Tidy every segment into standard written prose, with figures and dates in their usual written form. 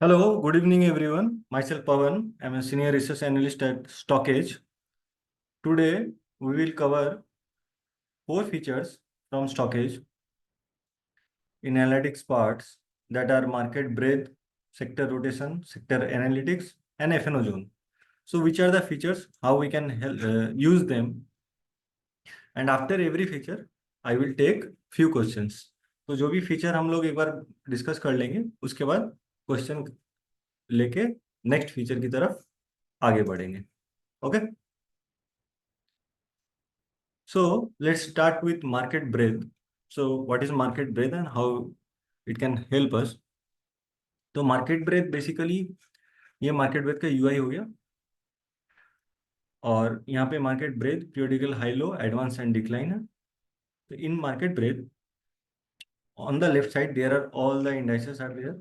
Hello, good evening everyone. Myself Pawan. I'm a senior research analyst at Stockage. Today we will cover four features from Stockage in analytics parts that are market breadth, sector rotation, sector analytics, and FNO zone. So which are the features, how we can use them, and after every feature I will take few questions. तो जो भी feature हम लोग एक बार discuss कर लेंगे उसके बाद क्वेश्चन लेके नेक्स्ट फीचर की तरफ आगे बढ़ेंगे. Okay. So let's start with market breadth. So what is market breadth and how it can help us? तो मार्केट ब्रेथ बेसिकली ये मार्केट ब्रेथ का यूआई हो गया और यहाँ पे market breath periodical high low advance and decline है. तो in market breath on the left side there are all the indices are there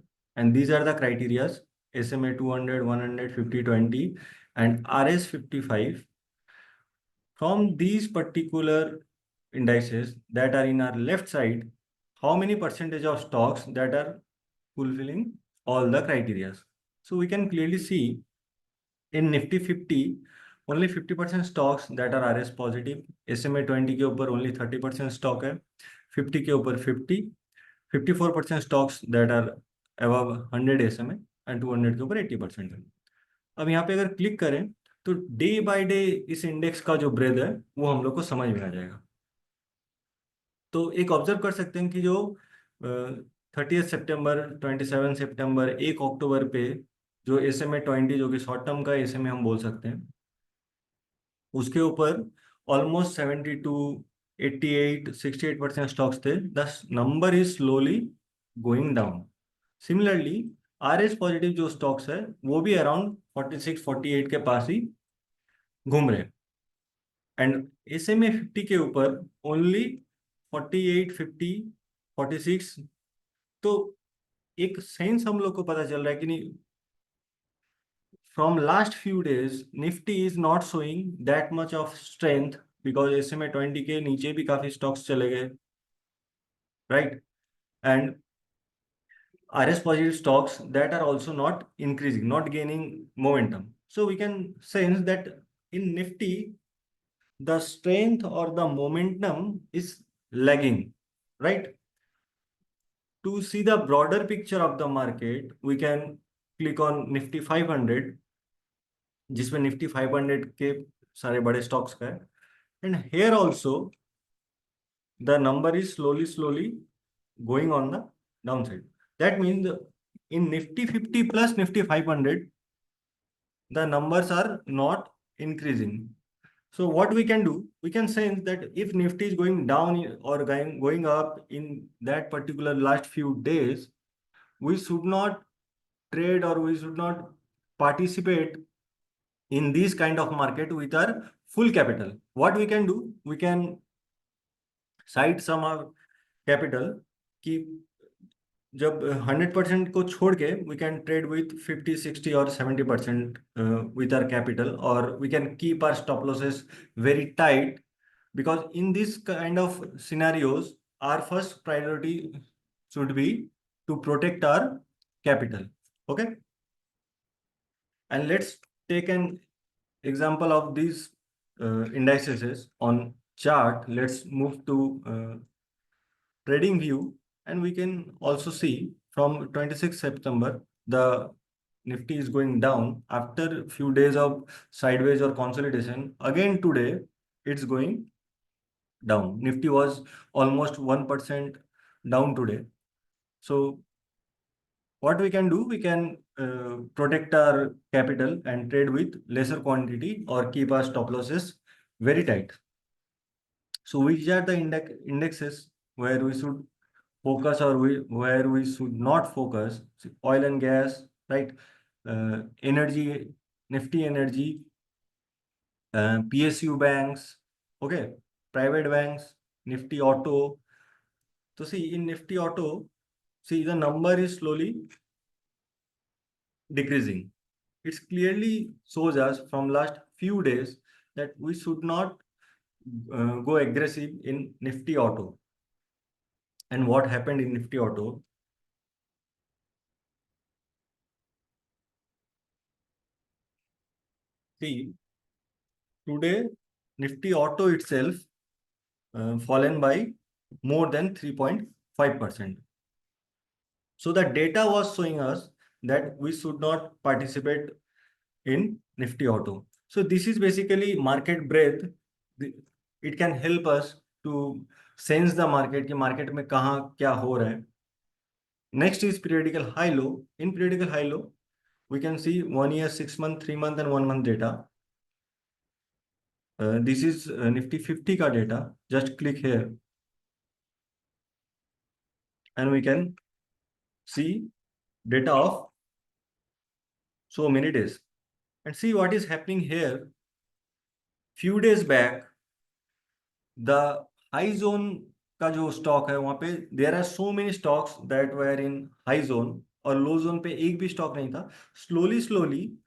and these are the criterias SMA 200, 100, 50, 20 and RS 55. From these particular indices that are in our left side, how many percentage of stocks that are fulfilling all the criteria? So we can clearly see in Nifty 50, only 50% stocks that are RS positive. SMA 20 के ऊपर only 30% stock है. 50 के ऊपर 50, 54% stocks that are above 100 SMA and 200 के ऊपर 80% है. अब यहाँ पे अगर क्लिक करें तो डे बाय डे इस इंडेक्स का जो ब्रेथ है वो हम लोग को समझ में आ जाएगा. तो एक ऑब्जर्व कर सकते हैं कि जो 30 सितंबर, 27 सितंबर, 1 अक्टूबर पे जो SMA 20 जो कि शॉर्ट टर्म का SMA हम बोल सकते हैं उसके ऊपर ऑलमोस्ट 72, 88, 68% स्टॉक्स थे. The number is slowly going down. Similarly RS positive जो स्टॉक्स है वो भी अराउंड 46, 48 के पास ही घूम रहे हैं एंड SMA 50 के ऊपर ओनली 48, 50, 46. तो एक सेंस हम लोग को पता चल रहा है कि नहीं, from last few days Nifty is not showing that much of strength because SMA 20 के नीचे भी काफी स्टॉक्स चले गए, right? And RS positive stocks that are also not increasing, not gaining momentum. So we can sense that in Nifty the strength or the momentum is lagging, right? To see the broader picture of the market, we can click on Nifty 500, जिसमें Nifty 500 के सारे बड़े stocks का है. And here also the number is slowly going on the downside. That means in Nifty 50 plus Nifty 500, the numbers are not increasing. So what we can do, we can sense that if Nifty is going down or going up in that particular last few days, we should not trade or we should not participate in this kind of market with our full capital. What we can do, we can cite some capital कि जब 100% को छोड़ के we can trade with 50, 60 or 70% with our capital, or we can keep our stop losses very tight, because in this kind of scenarios our first priority should be to protect our capital. Okay, and let's take an example of these indices on chart. Let's move to trading view, and we can also see from 26 September the Nifty is going down after few days of sideways or consolidation. Again today it's going down. Nifty was almost 1% down today. So what we can do, we can protect our capital and trade with lesser quantity or keep our stop losses very tight. So which are the indexes where we should focus or where we should not focus? Oil and gas, right? Energy, Nifty energy, PSU banks, okay, private banks, Nifty auto. So see, in Nifty auto, see the number is slowly decreasing. It clearly shows us from last few days that we should not go aggressive in Nifty auto. And what happened in Nifty auto? See, today Nifty Auto itself fallen by more than 3.5%. So the data was showing us that we should not participate in Nifty Auto. So this is basically market breadth. It can help us to sense the market कि market में कहाँ क्या हो रहा है. Next is periodical high low. In periodical high low, we can see 1 year, 6 month, 3 month and 1 month data. This is Nifty 50 का data. Just click here and we can see data of so many days. And see what is happening here. Few days back, the high zone का जो stock है वहां पे there are so many stocks that were in high zone और low zone पे एक भी stock नहीं था. Slowly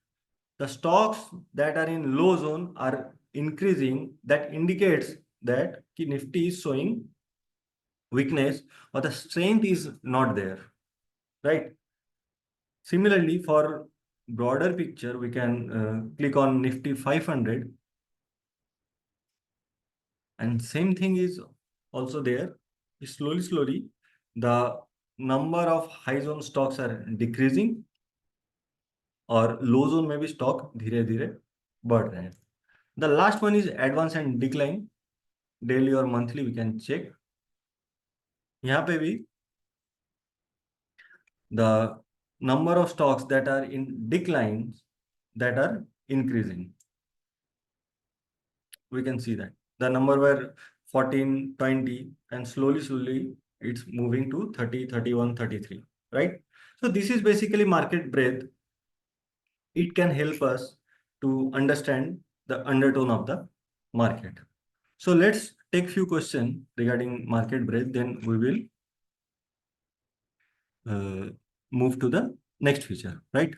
the stocks that are in low zone are increasing. That indicates that ki Nifty is showing weakness or the strength is not there, right? Similarly, for broader picture, we can click on Nifty 500 and same thing is also there. Slowly, the number of high zone stocks are decreasing और low zone में भी stock धीरे धीरे बढ़ रहे हैं. The last one is advance and decline. Daily और monthly we can check. यहाँ पे भी the number of stocks that are in decline that are increasing. We can see that the number were 14, 20 and slowly it's moving to 30, 31, 33, right? So this is basically market breadth. It can help us to understand the undertone of the market. So let's take few questions regarding market breadth, then we will move to the next feature, right?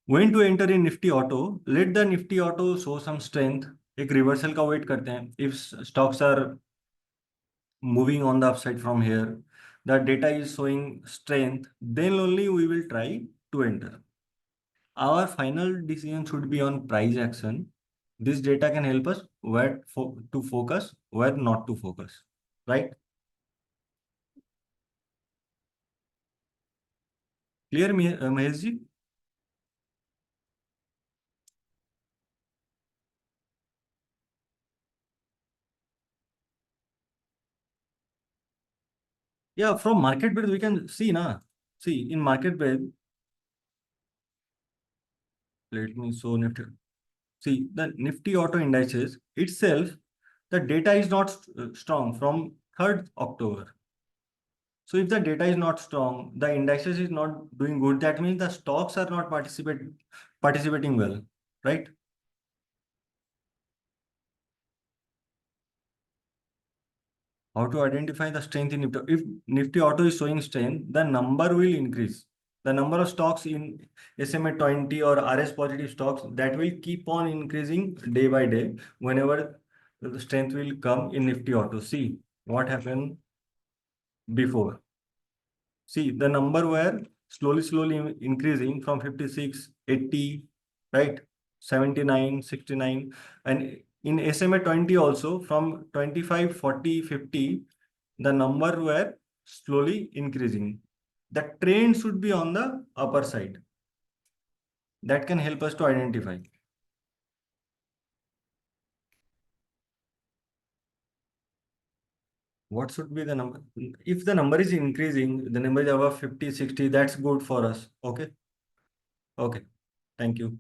When to enter in Nifty Auto? Let the Nifty Auto show some strength. एक reversal का wait करते हैं. If stocks are moving on the upside from here, the data is showing strength, then only we will try to enter. Our final decision should be on price action. This data can help us where to focus, where not to focus, right? Clear, Mahesh ji? Yeah, from market breadth we can see na. See in market breadth. Let me show Nifty. See the Nifty Auto indices itself. The data is not strong from 3rd October. So if the data is not strong, the indices is not doing good. That means the stocks are not participating well, right? How to identify the strength in Nifty? If Nifty Auto is showing strength, the number will increase. The number of stocks in SMA 20 or RS positive stocks that will keep on increasing day by day whenever the strength will come in Nifty Auto. See what happened before. See the number were slowly increasing from 56, 80, right? 79, 69, and in SMA 20 also from 25, 40, 50, the number were slowly increasing. The trend should be on the upper side. That can help us to identify. What should be the number? If the number is increasing, the number is above 50, 60, that's good for us. Okay. Okay. Thank you.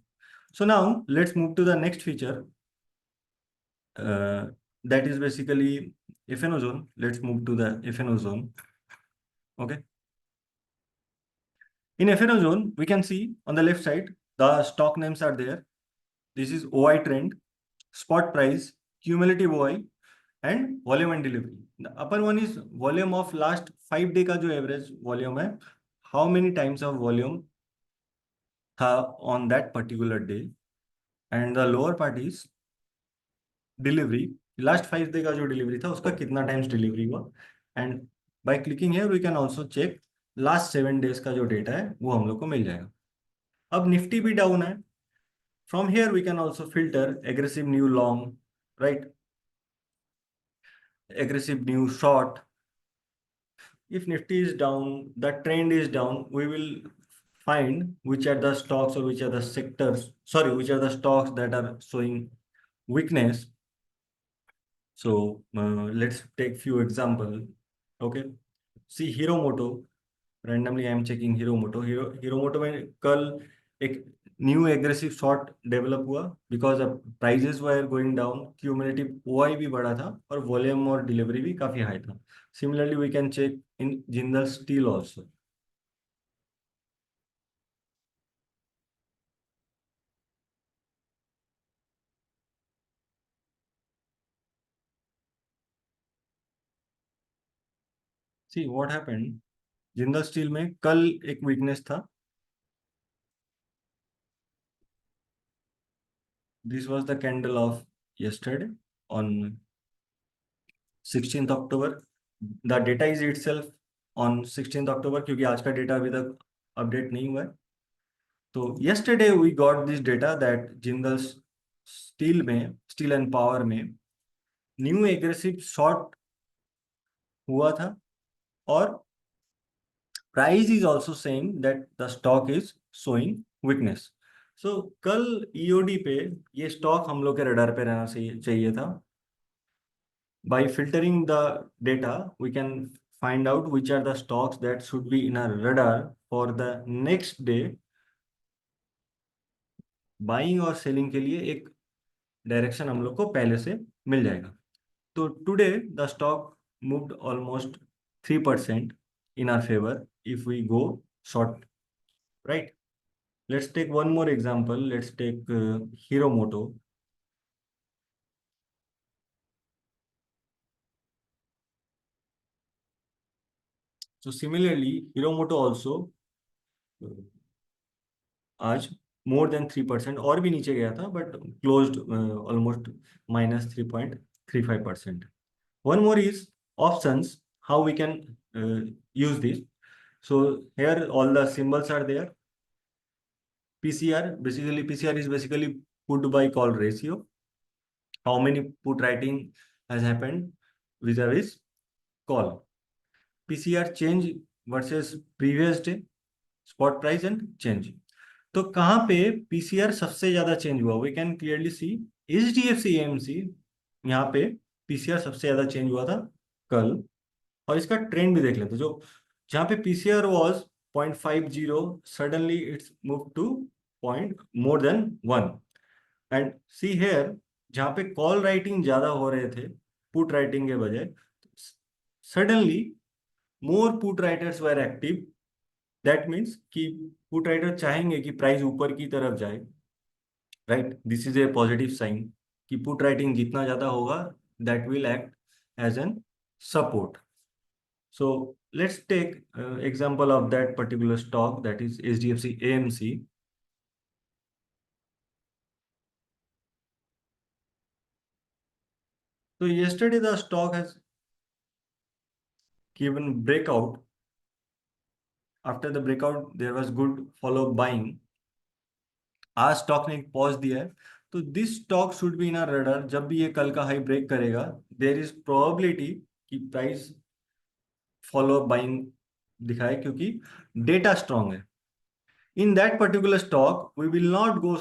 So now let's move to the next feature. That is basically FNO zone. Let's move to the FNO zone. Okay. In FNO zone, we can see on the left side, the stock names are there. This is OI trend, spot price, cumulative OI, and volume and delivery. The upper one is volume of last 5 day का जो average volume है. How many times of volume था on that particular day. And the lower part is delivery. Last 5 day का जो delivery था उसका कितना times delivery हुआ. And by clicking here, we can also check last 7 days का जो data है वो हम लोग को मिल जाएगा. अब निफ्टी भी डाउन है. From here, we can also filter aggressive new long, right? Aggressive new short. If Nifty is down, the trend is down, we will find which are the stocks or which are the sectors, sorry, which are the stocks that are showing weakness. So let's take few example. Okay. See Hero Moto. Randomly I am checking Hero Moto. Hero Moto में कल एक new aggressive short develop हुआ because अब prices were going down, cumulative OI भी बढ़ा था और volume और डिलीवरी भी काफी हाई था. Similarly we can check in Jindal steel also. See what happened, Jindal steel में कल एक वीकनेस था. This was the candle of yesterday on 16th October. The data is itself on 16th October क्योंकि आज का डेटा अभी तक अपडेट नहीं हुआ है. तो yesterday we got this data that Jindal steel and power में न्यू एग्रेसिव शॉर्ट हुआ था और price is also saying that the stock is showing weakness. So कल ईओडी पे ये स्टॉक हम लोग के रडार पे रहना चाहिए था. By filtering the data, we can find out which are the stocks that should be in our radar for the next day. Buying और सेलिंग के लिए एक डायरेक्शन हम लोग को पहले से मिल जाएगा. तो today the stock moved almost 3% in our favor if we go short, right? Let's take one more example. Let's take Hero Moto. So similarly, Hero Moto also आज मोर देन 3%, और भी नीचे गया था but closed almost -3.35%. One more is options, how we can use this. So here all the symbols are there. PCR, basically PCR is basically put by call ratio. How many put writing has happened vis-a-vis call. PCR change versus previous day, spot price and change. तो कहाँ पे PCR सबसे ज्यादा change हुआ, we can clearly see HDFC AMC. यहाँ पे PCR सबसे ज्यादा चेंज हुआ था कल. और इसका ट्रेंड भी देख लेते जो जहाँ पे PCR was 0.50, suddenly it's move to point more than 1. And see here जहाँ पे कॉल राइटिंग ज्यादा हो रहे थे पुट राइटिंग के बजाय, suddenly more put writers were active. That means कि पुट राइटर चाहेंगे कि प्राइस ऊपर की तरफ जाए, right? This is a positive sign कि पुट राइटिंग जितना ज्यादा होगा that will act as an support. So let's take example of that particular stock, that is HDFC AMC. So yesterday the stock has given breakout. After the breakout there was good follow buying. आज stock ने एक pause दिया है. तो this stock should be in our radar. जब भी ये कल का हाई ब्रेक करेगा देयर इज प्रोबेबिलिटी कि प्राइस फॉलो बाइंग दिखाए क्योंकि डेटा स्ट्रॉन्ग है. In that particular stock we will not go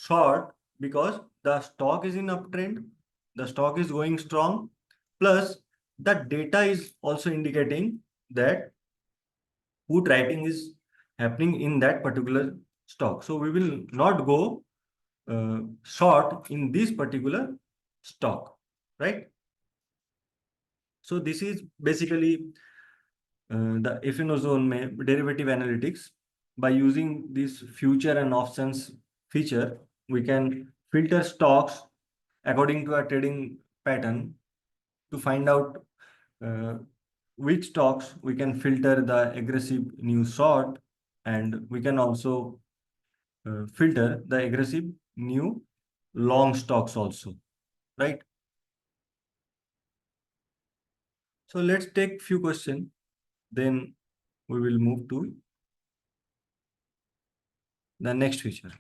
short because the stock is in up trend, the stock is going strong, plus the data is also indicating that put writing is happening in that particular stock. So we will not go short in this particular stock, right? So this is basically the FNO zone में derivative analytics. By using this future and options feature, we can filter stocks according to a trading pattern to find out uh, which stocks we can filter the aggressive new short, and we can also filter the aggressive new long stocks also, right? So let's take few questions, then we will move to the next feature.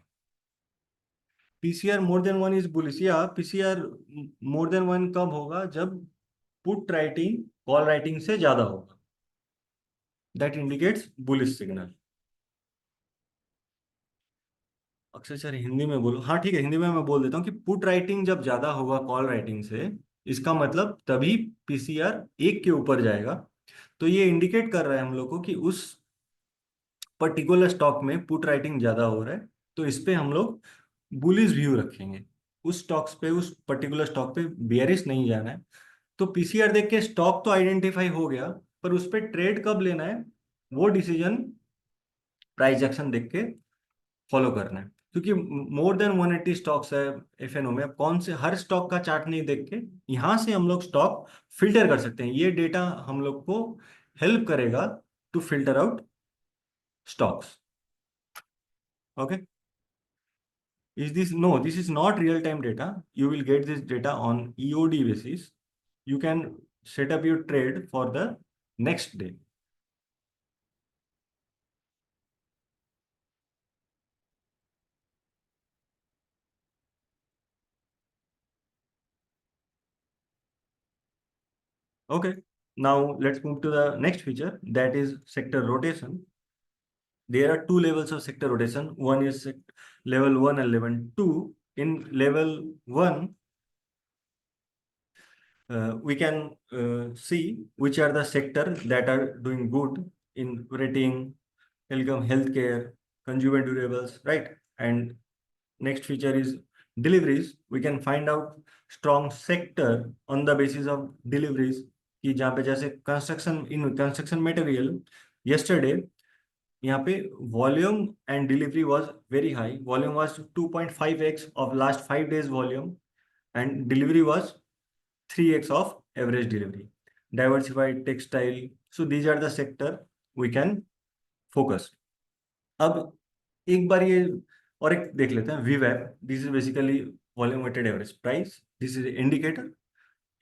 PCR more than one is bullish, या PCR more than one कब होगा? जब put writing call writing से ज्यादा होगा, that indicates bullish signal. Akshay sir Hindi में बोलो। हाँ ठीक है, हिंदी में मैं बोल देता हूँ कि पुट राइटिंग जब ज्यादा होगा कॉल राइटिंग से, इसका मतलब तभी पीसीआर एक के ऊपर जाएगा। तो ये इंडिकेट कर रहा है हम लोग को कि उस पर्टिकुलर स्टॉक में पुट राइटिंग ज्यादा हो रहा है, तो इस पे हम लोग बुलिश व्यू रखेंगे। उस स्टॉक्स पे, उस पर्टिकुलर स्टॉक पे बेयरिश नहीं जाना है। तो पीसीआर देख के स्टॉक तो आइडेंटिफाई हो गया, पर उस पे ट्रेड कब लेना है वो डिसीजन प्राइस एक्शन देख के फॉलो करना है। क्योंकि मोर देन 180 स्टॉक्स है एफएनओ में, अब कौन से हर स्टॉक का चार्ट नहीं देख के यहां से हम लोग स्टॉक फिल्टर कर सकते हैं। ये डेटा हम लोग को हेल्प करेगा to filter out stocks. Okay, is this? No, this is not real time data. You will get this data on EOD basis. You can set up your trade for the next day. Okay, now let's move to the next feature, that is sector rotation. There are two levels of sector rotation. One is level 1 and level 2. In level 1, we can see which are the sectors that are doing good in rating, healthcare, consumer durables, right? And next feature is deliveries. We can find out strong sector on the basis of deliveries, कि जहाँ पे जैसे construction, in construction material, yesterday यहाँ पे volume and delivery was very high. Volume was 2.5x of last 5 days volume, and delivery was 3x of average delivery. Diversified textile, so these are the sector we can focus. अब एक बार ये और एक देख लेते हैं, VWAP. This is basically volume weighted average price. This is indicator.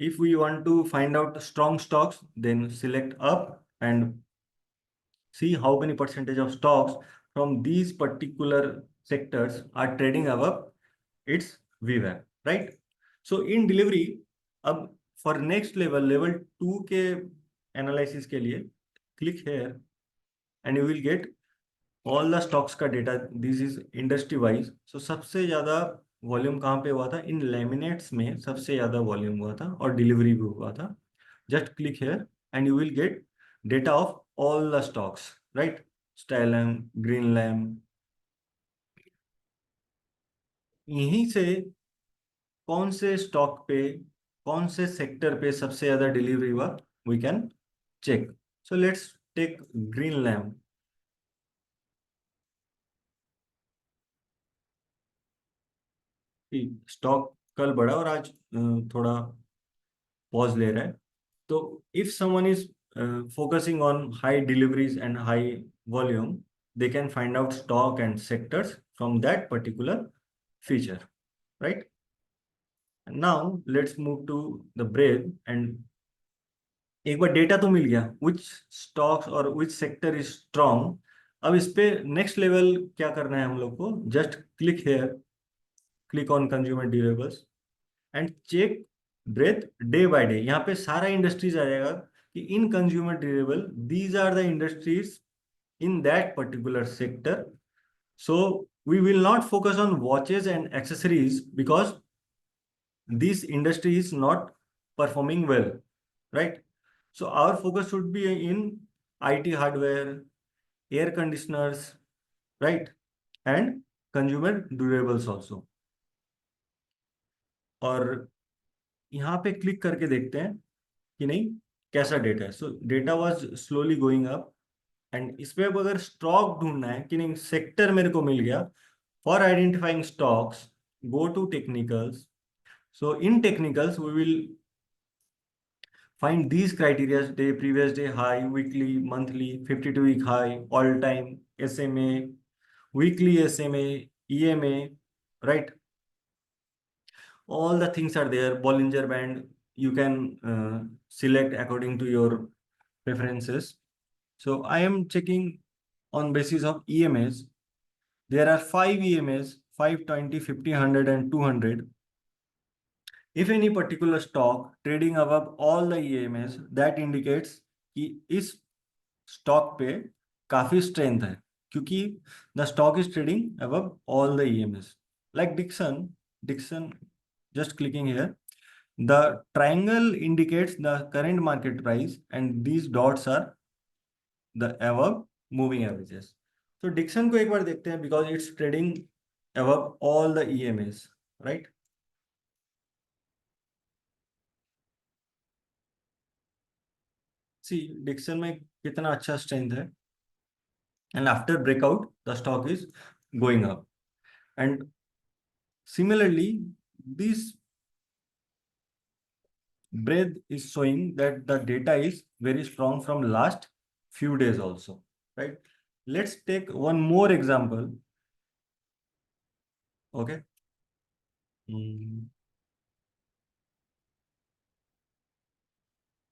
If we want to find out strong stocks, then select up and see how many percentage of stocks from these particular sectors are trading above its VWAP, right? So in delivery, अब for next level, level 2 के analysis के लिए click here and you will get all the stocks का data. This is industry wise. So सबसे ज़्यादा volume कहाँ पे हुआ था? इन लैमिनेट्स में सबसे ज़्यादा वॉल्यूम हुआ था और डिलीवरी भी हुआ था. Just click here and you will get data of all the stocks, right? Stylam, Greenlam. यहीं से कौन से स्टॉक पे, कौन से सेक्टर पे सबसे ज्यादा डिलीवरी हुआ, we can check. So let's take Greenlam. Stock कल बढ़ा और आज थोड़ा पॉज ले रहा है. तो if someone is focusing on high deliveries and high volume, they can find out stock and sectors from that particular feature, right? Now let's move to the breadth. And एक बार डेटा तो मिल गया which stocks और which sector is strong. अब इस पे next level क्या करना है हम लोग को? Just click here, click on consumer durables and check breath day by day. यहाँ पे सारा इंडस्ट्रीज आ जाएगा कि in consumer durable these are the industries in that particular sector. So we will not focus on watches and accessories because this industry is not performing well, right? So our focus should be in IT hardware, air conditioners, right? And consumer durables also. और यहाँ पे click करके देखते हैं कि नहीं कैसा data है. सो data was slowly going up. And इस पे अब अगर स्टॉक ढूंढना है कि नहीं, सेक्टर मेरे को मिल गया. For identifying stocks, go to technicals. So in technicals, we will find these criteria: day, previous day high, weekly, monthly, 52-week high, all time, SMA, weekly SMA, EMA, right? All the things are there. Bollinger Band, you can select according to your preferences. So I am checking on basis of EMAs. There are 5 EMAs 520, 50, 100 and 200, if any particular stock trading above all the EMAs, that indicates कि इस stock पे काफी strength है, क्योंकि the stock is trading above all the EMAs. Like Dixon, just clicking here, the triangle indicates the current market price and these dots are the above moving averages. So Dixon को एक बार देखते हैं because it's trading above all the EMAs, right? See Dixon में कितना अच्छा strength है, and after breakout the stock is going up, and similarly this breadth is showing that the data is very strong from last few days also, right? Let's take one more example. Okay. Hmm.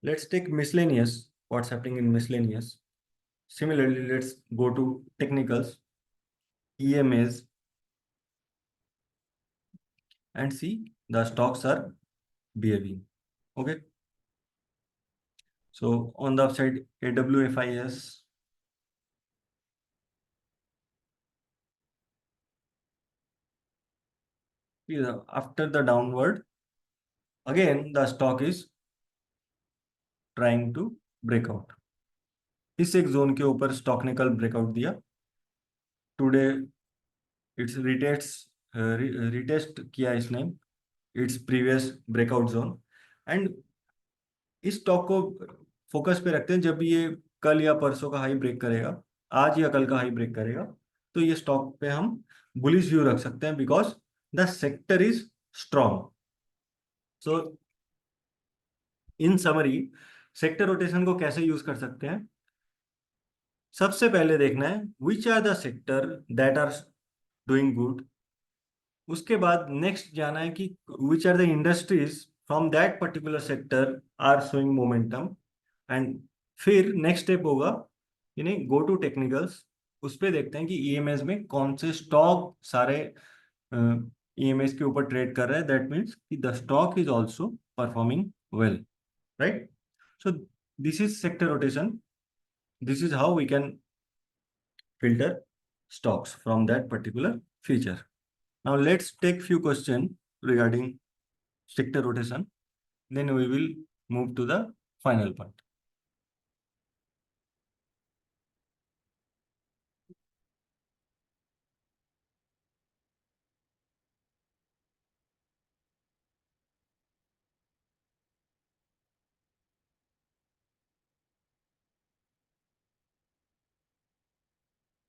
Let's take miscellaneous. What's happening in miscellaneous? Similarly, let's go to technicals, EMAs, and see the stocks are behaving. Okay. So on the upside, AWFIS, after the downward, again the stock is trying to break out. इस एक zone के ऊपर stock ने कल breakout दिया. Today it's retest किया इसने its previous breakout zone, and इस स्टॉक को फोकस पे रखते हैं. जब भी ये कल या परसों का हाई ब्रेक करेगा, आज या कल का हाई ब्रेक करेगा, तो ये स्टॉक पे हम बुलिश व्यू रख सकते हैं because the sector is strong. So in summary sector rotation को कैसे यूज कर सकते हैं? सबसे पहले देखना है which are the sector that are doing good. उसके बाद नेक्स्ट जाना है कि which are the industries from that particular sector are showing momentum, and फिर नेक्स्ट स्टेप होगा यानी गो टू टेक्निकल्स. उस पे देखते हैं कि ईएमएस में कौन से स्टॉक सारे ईएमएस के ऊपर ट्रेड कर रहे हैं. दैट मीन्स कि the stock is also performing well, right? So this is sector rotation. This is how we can filter stocks from that particular feature. Now let's take few questions regarding sector rotation. Then we will move to the final part.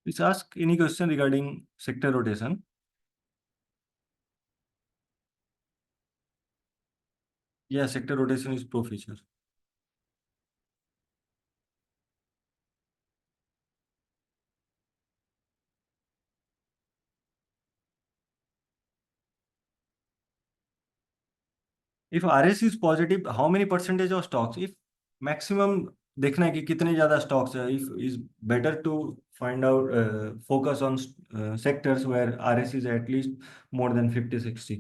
Please ask any question regarding sector rotation. Yeah, sector rotation is pro feature. If RS is positive, how many percentage of stocks? If maximum देखना है कि कितने ज्यादा stocks है, if is better to find out focus on sectors where RS is at least more than 50-60.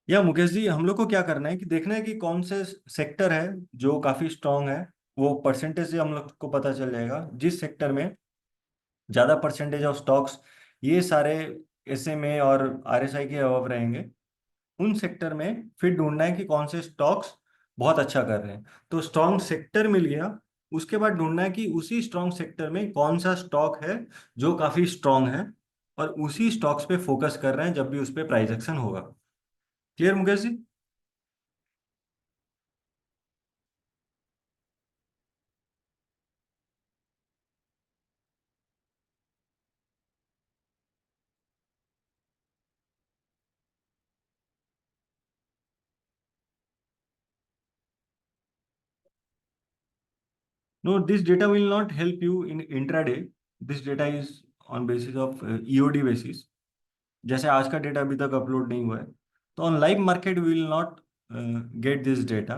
या मुकेश जी, हम लोग को क्या करना है कि देखना है कि कौन से सेक्टर है जो काफी स्ट्रांग है. वो परसेंटेज से हम लोग को पता चल जाएगा. जिस सेक्टर में ज्यादा परसेंटेज ऑफ स्टॉक्स ये सारे एसएमए और आरएसआई के अबव रहेंगे, उन सेक्टर में फिर ढूंढना है कि कौन से स्टॉक्स बहुत अच्छा कर रहे हैं. तो स्ट्रांग सेक्टर मिल गया. उसके बाद ढूंढना है कि उसी स्ट्रांग सेक्टर में कौन सा स्टॉक है जो काफी स्ट्रांग है, और उसी स्टॉक्स पे फोकस कर रहे हैं जब भी उस पे प्राइस एक्शन होगा. Clear Mukesh ji? No, this data will not help you in intraday. This data is on basis of EOD basis. जैसे आज का डेटा अभी तक अपलोड नहीं हुआ है, तो on live market we will not get this data.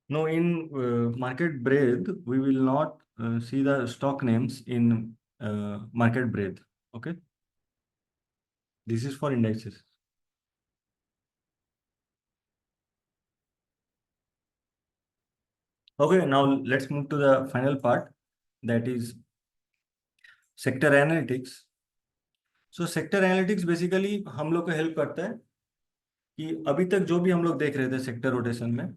No, in market breadth, we will not see the stock names in market breadth. Okay, this is for indices. Okay, now let's move to the final part, that is sector analytics. So sector analytics basically हम लोग को help करता है कि अभी तक जो भी हम लोग देख रहे थे सेक्टर रोटेशन में,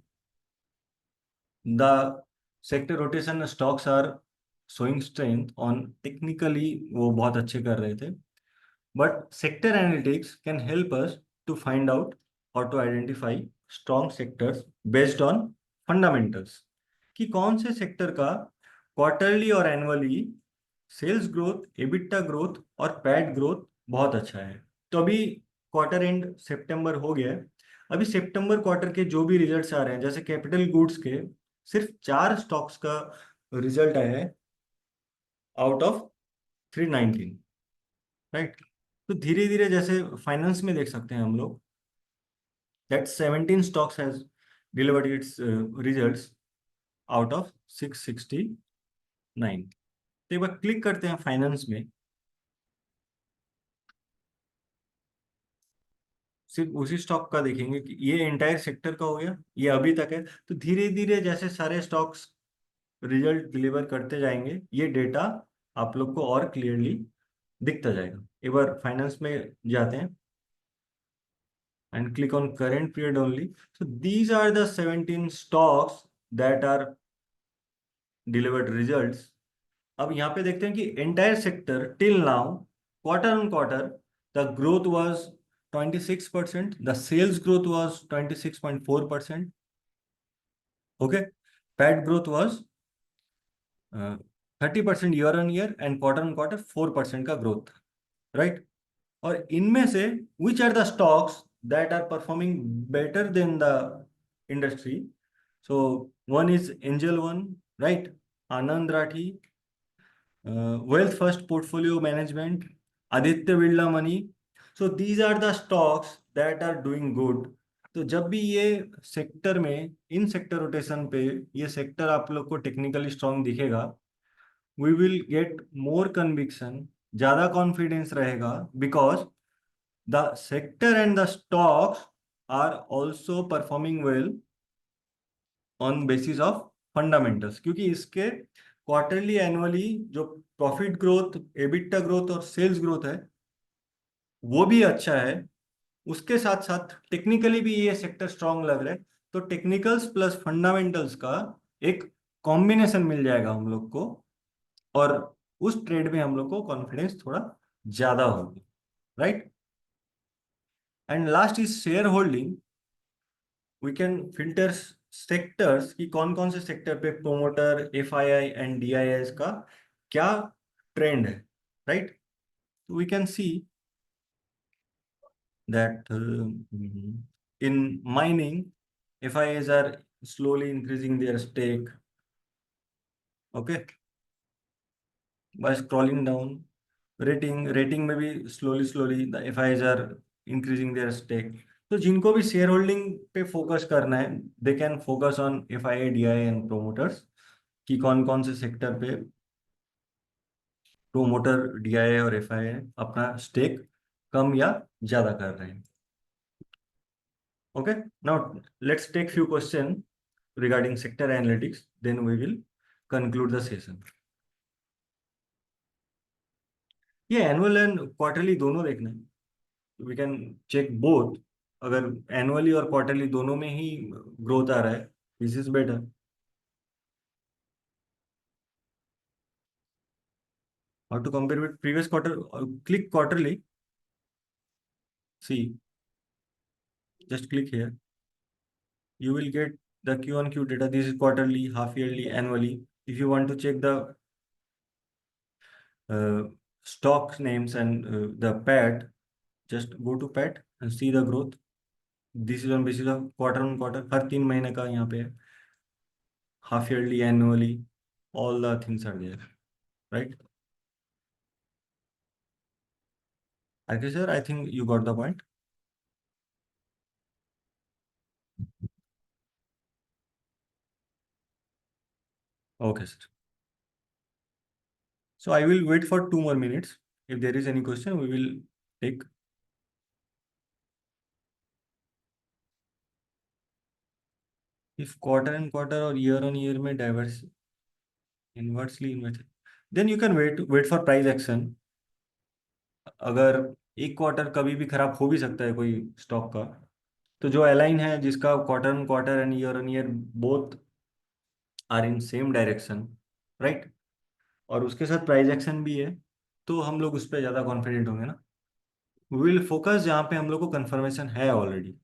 the sector rotation stocks are showing strength on technically, वो बहुत अच्छे कर रहे थे, but sector analytics can help us to find out और to identify strong sectors based on fundamentals, कि कौन से सेक्टर का क्वार्टरली और annually sales growth, EBITDA growth और पैट ग्रोथ बहुत अच्छा है। तो अभी क्वार्टर एंड सितंबर हो गया है, अभी सितंबर क्वार्टर के जो भी रिजल्ट्स आ रहे हैं, जैसे कैपिटल गुड्स के सिर्फ 4 स्टॉक्स का रिजल्ट आया है आउट ऑफ 319, राइट। तो धीरे धीरे जैसे फाइनेंस में देख सकते हैं हम लोग that 17 stocks has delivered it's results out of 669। तो एक बार क्लिक करते हैं फाइनेंस में, सिर्फ उसी स्टॉक का देखेंगे कि ये एंटायर सेक्टर का हो गया, ये अभी तक है। तो धीरे धीरे जैसे सारे स्टॉक्स रिजल्ट डिलीवर करते जाएंगे, ये डेटा आप लोग को और क्लियरली दिखता जाएगा। एक बार फाइनेंस में जाते हैं and click on current period only. So these are the 17 stocks that are delivered results. अब यहाँ पे देखते हैं कि entire sector till now quarter on quarter the growth was 26%, the sales growth was 26.4%. Okay, PAT growth was 30% year on year and quarter on quarter 4% का growth, right? और इनमें से which are the stocks that are performing better than the industry? So one is Angel One, right? Anand Rathi, Wealth First Portfolio Management, Aditya Birla Money. So these are the stocks that are doing good. तो जब भी ये sector में, in sector rotation पे ये sector आप लोग को टेक्निकली स्ट्रांग दिखेगा, we will get more conviction, ज्यादा कॉन्फिडेंस रहेगा, because the sector and the stocks are also performing well on basis of fundamentals, क्योंकि इसके क्वार्टरली एनुअली जो प्रॉफिट ग्रोथ, एबिटा ग्रोथ और सेल्स ग्रोथ है वो भी अच्छा है। उसके साथ साथ टेक्निकली भी ये सेक्टर स्ट्रांग लग रहा है। तो टेक्निकल्स प्लस फंडामेंटल्स का एक कॉम्बिनेशन मिल जाएगा हम लोग को, और उस ट्रेड में हम लोग को कॉन्फिडेंस थोड़ा ज्यादा होगी, right. And last is share holding. We can filter sectors कि कौन कौन से सेक्टर पे प्रोमोटर, एफआईआई एंड डीआईएस का क्या ट्रेंड है, right. We can see that in mining FIIs are slowly increasing their stake, okay, by scrolling down. Rating में भी slowly slowly the FIIs are increasing their stake. तो जिनको भी share holding पे focus करना है, they can focus on FII, DII and promoters, कि कौन कौन से सेक्टर पे प्रोमोटर, डीआईआई और एफआईआई अपना स्टेक कम या ज्यादा कर रहे हैं। Okay, now let's take few question regarding sector analytics, then we will conclude the session. ये एनुअल एंड क्वार्टरली दोनों देखना है, वी कैन चेक बोथ। अगर एनुअली और क्वार्टरली दोनों में ही ग्रोथ आ रहा है, this is better. How to compare with previous quarter? Click quarterly, see, just click here, you will get the q on q data. This is quarterly, half yearly, annually. If you want to check the stock names and the PAT, just go to PAT and see the growth. This is on basis of quarter on quarter, हर 3 महीने का यहाँ पे है, half yearly, annually, all the things are there, right? Okay, sir, I think you got the point. Okay, sir. So I will wait for 2 more minutes. If there is any question, we will take. If quarter and quarter or year on year में diverse inversely inverted, then you can wait for price action. अगर एक quarter कभी भी खराब हो भी सकता है कोई स्टॉक का, तो जो अलाइन है जिसका quarter on quarter and year on year both are in same direction, right, और उसके साथ प्राइस एक्शन भी है, तो हम लोग उस पर ज़्यादा कॉन्फिडेंट होंगे ना। वी विल फोकस जहाँ पे हम लोग को कंफर्मेशन है already.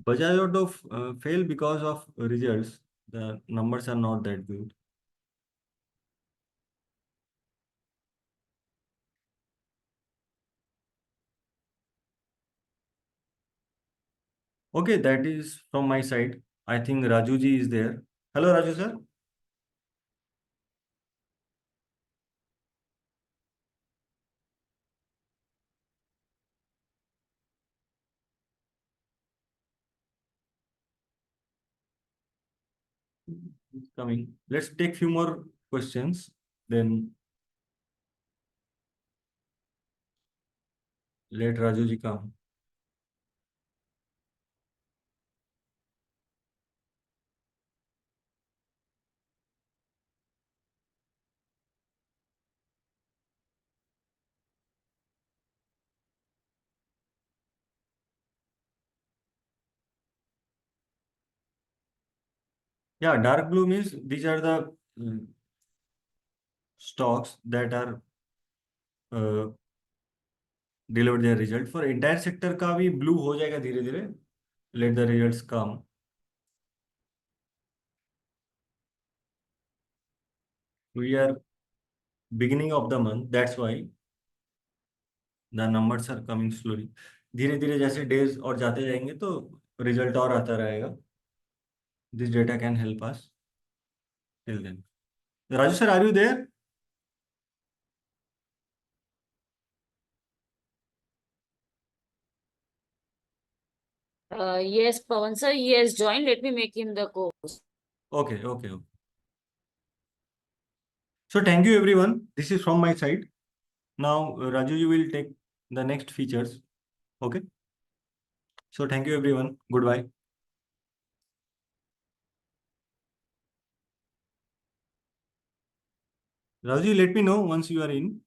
Bajaj Auto fail because of results. The numbers are not that good. Okay, that is from my side. I think Raju ji is there. Hello, Raju sir. He's coming. Let's take few more questions. Then let Raju ji come. Yeah, dark blue means these are the stocks that are uh, delivered their result. For entire sector का भी blue हो जाएगा धीरे धीरे. Let the results come. We are beginning of the month. That's why the numbers are coming slowly. धीरे धीरे जैसे days और जाते जाएंगे तो रिजल्ट और आता रहेगा. This data can help us till then. Raju sir, are you there? Yes, Pawan sir, he has joined. Let me make him the co-host. Okay, okay, okay. So thank you everyone. This is from my side. Now Raju, you will take the next features. Okay. So thank you everyone. Goodbye. Raju, let me know once you are in.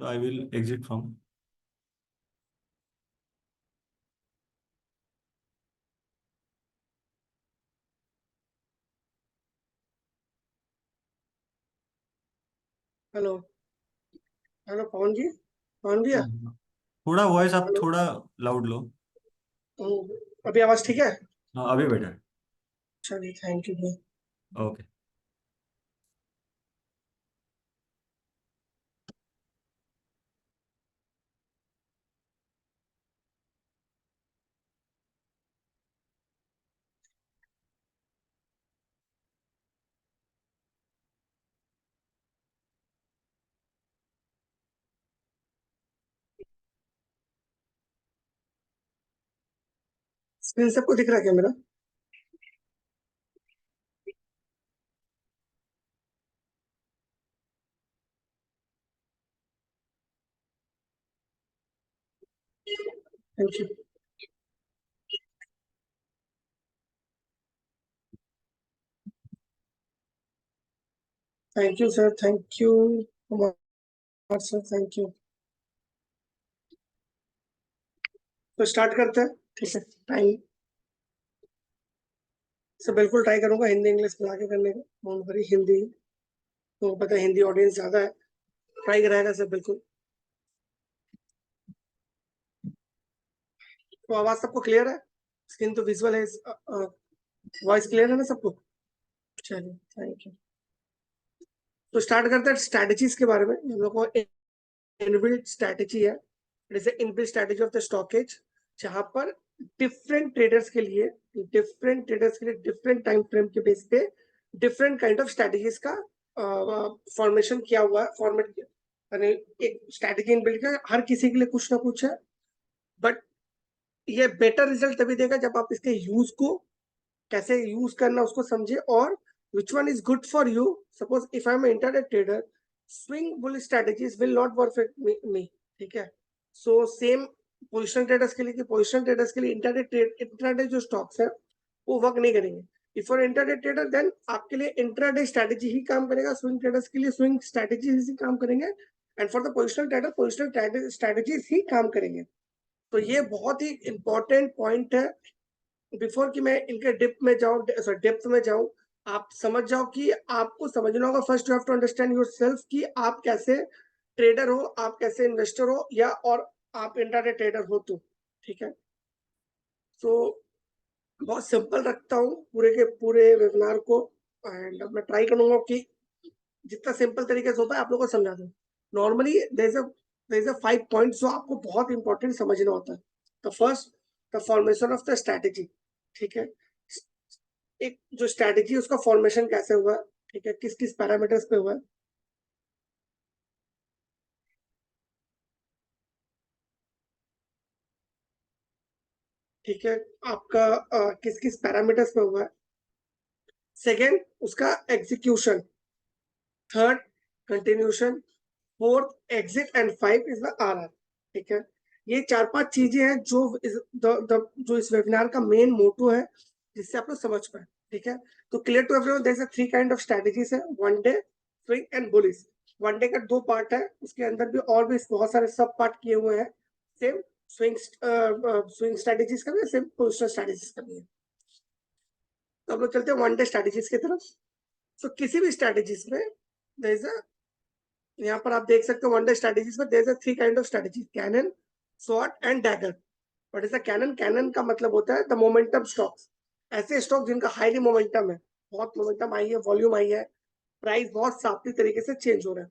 So I will exit from. Hello hello Pavan ji, Pavan भैया। थोड़ा voice आप hello. थोड़ा loud लो. अभी आवाज ठीक है? हाँ, अभी बेटर है. चलिए, थैंक यू भैया। ओके. स्क्रीन सबको दिख रहा है क्या मेरा? Thank you. Thank you sir, thank you Kumar sir, thank you. तो स्टार्ट करते हैं, ठीक है? टाइम से बिल्कुल ट्राई करूंगा हिंदी इंग्लिश मिला के करने का। फोन भरी हिंदी, तो पता है हिंदी ऑडियंस ज्यादा है, ट्राई कराएगा सर बिल्कुल। तो आवाज सबको क्लियर है? स्क्रीन तो विजुअल है, वॉइस क्लियर है ना सबको? चलिए, थैंक यू। तो स्टार्ट करते हैं स्ट्रैटेजीज के बारे में। हम लोग को इनबिल्ट स्ट्रैटेजी है, it is inbuilt strategy of the stockage, जहां पर डिफरेंट ट्रेडर्स के लिए डिफरेंट टाइम फ्रेम के बेस पे डिफरेंट काइंड ऑफ स्ट्रैटेजीज का फॉर्मेशन किया हुआ है, फॉर्मेट किया, यानी एक स्ट्रैटेजी इनबिल्ट का हर किसी के लिए कुछ ना कुछ है। बट ये बेटर रिजल्ट तभी देगा जब आप इसके यूज को कैसे यूज करना उसको समझे, और which one is good for you. Suppose if I am an intraday trader, swing bull strategies will not work for me. ठीक है, so same पोजिशनल ट्रेडर्स के लिए कि पोजिशनल ट्रेडर्स के लिए इंट्राडे जो स्टॉक्स है वो वर्क नहीं करेंगे. If for intraday trader then आपके लिए इंट्राडे स्ट्रेटेजी ही काम करेगा, स्विंग ट्रेडर्स के लिए स्विंग स्ट्रेटेजी ही काम करेंगे, and for the positional trader positional strategies ही काम करेंगे. तो ये बहुत ही इंपॉर्टेंट पॉइंट है. बिफोर कि मैं इनके डेप्थ में जाऊं, आप समझ जाओ कि आपको समझना होगा. First you have to understand yourself कि आप कैसे ट्रेडर हो, आप कैसे इन्वेस्टर हो, या और आप इंट्राडे ट्रेडर हो. तो ठीक है, तो बहुत सिंपल रखता हूँ पूरे के पूरे वेबिनार को, एंड मैं ट्राई करूंगा कि जितना सिंपल तरीके से हो पाए आप लोगों को समझा दूं. Normally there is a 5 points जो आपको बहुत इंपॉर्टेंट समझना होता है. The first, the formation of the strategy. ठीक है, एक जो स्ट्रैटेजी उसका फॉर्मेशन कैसे हुआ, ठीक है, किस किस पैरामीटर्स पे हुआ है. ठीक है, आपका किस किस पैरामीटर्स पे हुआ है. सेकेंड, उसका execution. Third, continuation. Fourth, exit. And 5 is the RR. ठीक है, ये 4-5 चीजें हैं जो इस वेबिनार का मेन मोटो है, जिससे आप लोग समझ पाए. ठीक है, तो clear to everyone, there is 3 kind of strategies है, one day, swing and bullish. One day का 2 पार्ट है, उसके अंदर भी और भी बहुत सारे सब पार्ट किए हुए हैं. सेम स्विंग स्ट्रेटजीज का भी, सेम पोजिशनल स्ट्रेटजीज का भी है. तो हम लोग चलते हैं वन डे स्ट्रेटजीज की तरफ. सो किसी भी स्ट्रेटजीज में देयर इज अ, यहाँ पर आप देख सकते हो वन डे स्ट्रेटजीज में there is a 3 kind of strategy, cannon, sword and dagger. What is the cannon? Cannon का मतलब होता है द मोमेंटम स्टॉक्स. ऐसे स्टॉक जिनका हाईली मोमेंटम है, बहुत मोमेंटम आई है, वॉल्यूम आई है, प्राइस बहुत साफ्टी तरीके से चेंज हो रहा है.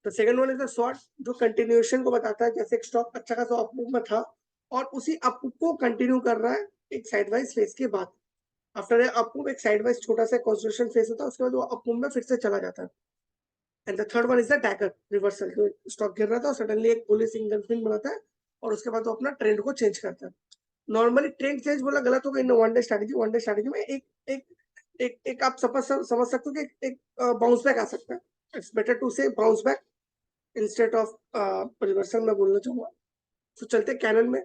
तो second one is the short, जो कंटिन्यूएशन को बताता है. जैसे एक स्टॉक अच्छा खासा अपमूव में था और उसी अपमूव को कंटिन्यू कर रहा है एक साइडवाइज फेज के बाद. आफ्टर अपमूव एक साइडवाइज छोटा सा कंसोलिडेशन फेज होता है, उसके बाद वो अपमूव में फिर से चला जाता है. And the third one is the dagger reversal, जो स्टॉक गिर रहा था और सडनली एक बुलिश इंगल्फिंग बनाता है और उसके बाद वो अपना ट्रेंड को चेंज करता है. नॉर्मली ट्रेंड चेंज बोला गलत होगा इन one day strategy. One day strategy में एक एक एक एक आप समझ सकते हो कि एक बाउंस बैक आ सकता है. इट्स बेटर टू से bounce back instead of reversal, मैं बोलना चाहूंगा. तो चलते कैनन में.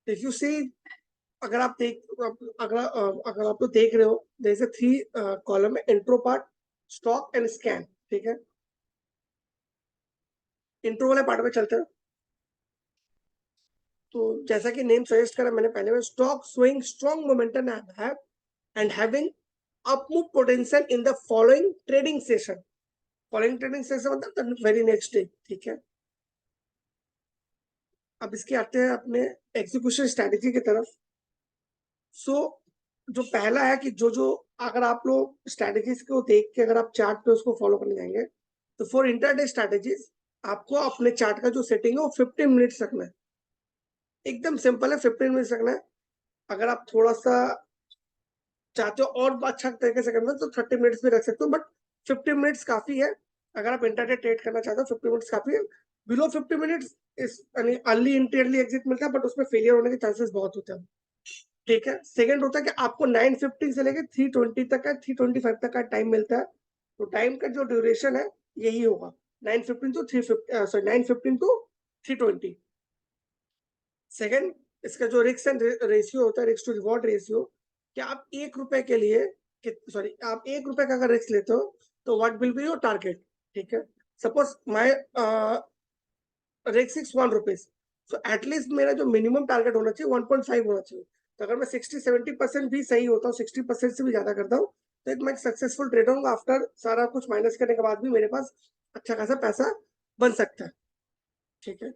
इफ यू सी, अगर आप अगर आप लोग देख रहे हो, देयर इज अ 3 कॉलम है, intro part, stock and scan. ठीक है, इंट्रो वाले पार्ट में चलते हैं. तो जैसा कि नेम सजेस्ट करा मैंने पहले में, stock swing strong momentum and having up move potential in the following trading session. Following trading session मतलब वेरी नेक्स्ट डे. ठीक है, अब इसके आते हैं अपने एग्जीक्यूशन स्ट्रेटेजी की तरफ. सो जो पहला है कि जो अगर आप लोग स्ट्रेटेजीज को देख के अगर आप चार्ट पे उसको फॉलो करने जाएंगे, तो फॉर इंटरडे स्ट्रेटेजीज आपको अपने चार्ट का जो सेटिंग है वो 15 मिनट्स रखना है. एकदम सिंपल है, 15 मिनट्स रखना है. अगर आप थोड़ा सा चाहते हो और अच्छा तरीके से करना तो 30 मिनट्स भी रख सकते हो, बट 15 मिनट्स काफी है. अगर आप इंटरडे ट्रेड करना चाहते हो 15 मिनट्स काफी है. बिलो 50 मिनट्स इस यानी अर्ली एंट्री अर्ली एग्जिट मिलता है, बट उसमें फेलियर होने के चांसेस बहुत होते हैं. ठीक है, सेकंड होता है कि आपको 9:50 से लेकर 3:20 तक का 3:25 तक का टाइम मिलता है. तो टाइम का जो ड्यूरेशन है यही होगा, 9:15 टू 3:50, सॉरी 9:15 टू 3:20. सेकंड, इसका जो रिस्क एंड रेशियो होता है, रिस्क टू रिवॉर्ड रेशियो, कि आप 1 रुपए के लिए, सॉरी आप 1 रुपए का अगर रिस्क लेते हो तो what will be your target. ठीक है, suppose my risk is 1 rupees, so at least मेरा जो मिनिमम टारगेट होना चाहिए 1.5 होना चाहिए. तो अगर मैं 60-70% भी सही होता हूँ, 60% से भी ज्यादा करता हूँ, तो एक मैं सक्सेसफुल ट्रेडर हूँ. आफ्टर सारा कुछ माइनस करने के बाद भी मेरे पास अच्छा खासा पैसा बन सकता है. ठीक है,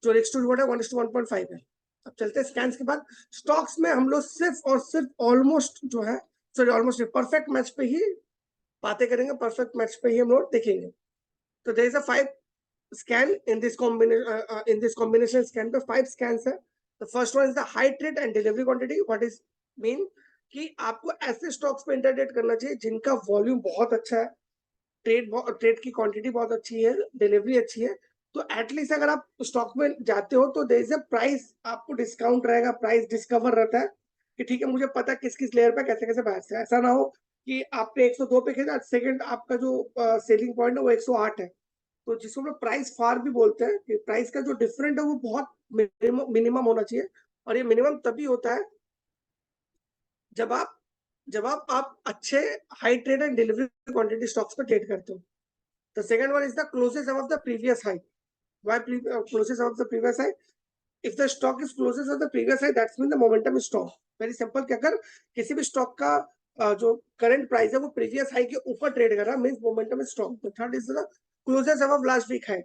जो रिस्क टू रिवॉर्ड है 1:1.5 है. अब चलते हैं स्कैन्स के बाद. स्टॉक्स में हम लोग सिर्फ और सिर्फ ऑलमोस्ट जो है, सॉरी ऑलमोस्ट परफेक्ट मैच पे ही बातें करेंगे, परफेक्ट मैच पे ही हम लोग देखेंगे. तो there is a 5 scan in this combination scan पे 5 scans है. The first one is the high trade and delivery quantity. What is mean कि आपको ऐसे स्टॉक्स पे इंटरडेट करना चाहिए जिनका वॉल्यूम बहुत अच्छा है, ट्रेड की क्वांटिटी बहुत अच्छी है, डिलीवरी अच्छी है, तो एटलीस्ट अगर आप स्टॉक में जाते हो तो देयर इज अ प्राइस, आपको डिस्काउंट रहेगा, प्राइस डिस्कवर रहता है कि ठीक है मुझे पता है किस किस लेयर पे कैसे कैसे बाहर से, ऐसा ना हो कि आपने 102 पे खरीदा, सेकंड आपका जो सेलिंग पॉइंट है वो 108 है। तो जिसको हम लोग प्राइस फार भी बोलते हैं कि प्राइस का जो डिफरेंट है वो बहुत मिनिमम होना चाहिए, और ये मिनिमम तभी होता है जब आप अच्छे high trade and delivery quantity stocks पे ट्रेड करते हो। The second one is the closest above the previous high. Why closest above the previous high? if the stock is closest of the previous high, that's mean the momentum is strong. Very simple कि अगर किसी भी stock का जो current price है वो previous high के ऊपर ट्रेड कर रहा है, मींस मोमेंटम इज स्ट्रांग। तो third is the closest above last week high.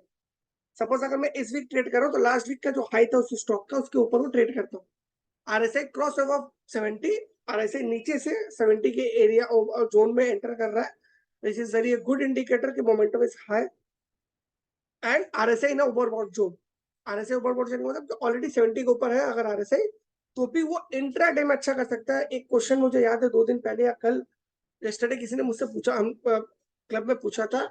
Suppose अगर मैं इस वीक ट्रेड कर रहा हूँ तो लास्ट वीक का जो हाई था उस स्टॉक का, उसके ऊपर वो ट्रेड करता हूँ। आरएसआई क्रॉस अबव 70, आरएसआई नीचे से 70 के एरिया जोन में एंटर कर रहा है, this is very good indicator कि momentum is high. And RSI in overbought zone, RSI overbought zone मतलब ऑलरेडी 70 के ऊपर है अगर आरएसआई, तो भी वो इंट्राडे में अच्छा कर सकता है। एक क्वेश्चन मुझे याद है 2 दिन पहले या कल यस्टरडे किसी ने मुझसे पूछा, हम क्लब में पूछा था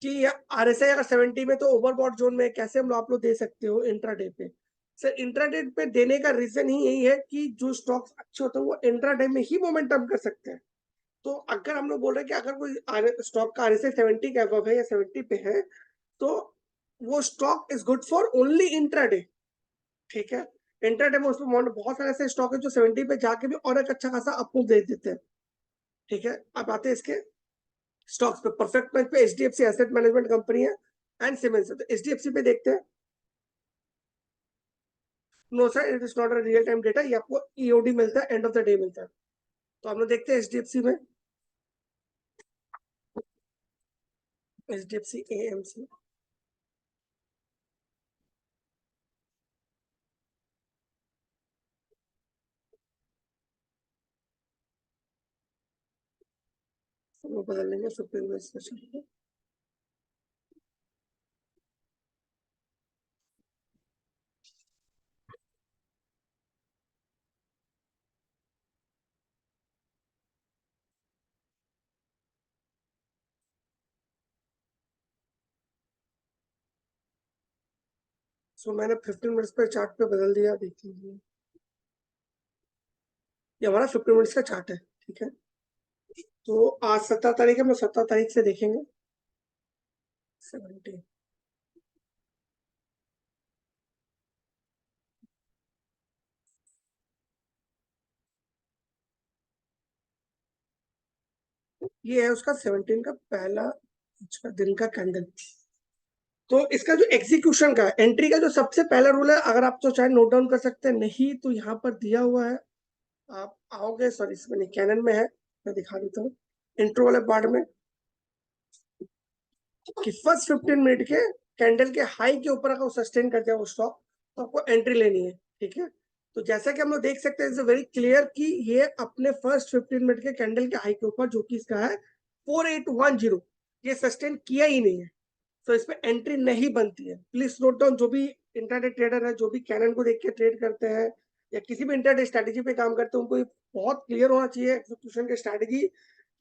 कि आरएसआई अगर 70 में तो ओवरबॉट जोन में कैसे हम आप लोग दे सकते हो इंट्राडे पे? सर इंट्राडे पे देने का रीजन ही यही है कि जो स्टॉक्स अच्छे होते हैं वो इंट्राडे में ही मोमेंटम कर सकते हैं। तो अगर हम लोग बोल रहे हैं कि अगर कोई स्टॉक का आरएसआई 70 के अबव है या 70 पे है तो वो stock is good for only intraday. ठीक है, इंट्राडे में उसमें बहुत सारे ऐसे स्टॉक है जो 70 पे जाके भी और एक अच्छा खासा अपमूव दे देते हैं। ठीक है, अब आते हैं इसके स्टॉक्स पे। परफेक्ट मैच पे एचडीएफसी एसेट मैनेजमेंट कंपनी है एंड सीमेंस है। तो एचडीएफसी पे देखते हैं। No sir, it is not a real time data, ये आपको ईओडी मिलता है, एंड ऑफ द डे मिलता है। तो हम लोग देखते हैं एचडीएफसी में, एचडीएफसी एएमसी। वो बदल लेंगे सुप्रीम स्पेशल। सो मैंने 15 मिनट्स पे चार्ट पे बदल दिया, देख लीजिए। ये हमारा 15 मिनट्स का चार्ट है। ठीक है, तो आज 17 तारीख है, हम 17 तारीख से देखेंगे 70। ये है उसका 17 का पहला दिन का कैंडल। तो इसका जो एग्जीक्यूशन का एंट्री का जो सबसे पहला रूल है, अगर आप तो चाहे नोट डाउन कर सकते हैं, नहीं तो यहाँ पर दिया हुआ है, आप आओगे, सॉरी इसमें नहीं, कैनन में है, मैं दिखा देता हूँ इंट्रो वाले पार्ट में, कि फर्स्ट 15 मिनट के कैंडल के हाई के ऊपर अगर सस्टेन करते हैं वो स्टॉक, तो आपको एंट्री लेनी है। ठीक है, तो जैसा कि हम लोग देख सकते हैं, इट्स वेरी क्लियर कि ये अपने फर्स्ट 15 मिनट के कैंडल के हाई के ऊपर, जो कि इसका है 4810, ये सस्टेन किया ही नहीं है, तो इस पे एंट्री नहीं बनती है। प्लीज नोट डाउन, जो भी इंट्राडे ट्रेडर है, जो भी कैनन को देख के ट्रेड करते हैं या किसी भी इंट्राडे स्ट्रेटेजी पे काम करते हैं, उनको बहुत क्लियर होना चाहिए एग्जीक्यूशन की स्ट्रेटेजी,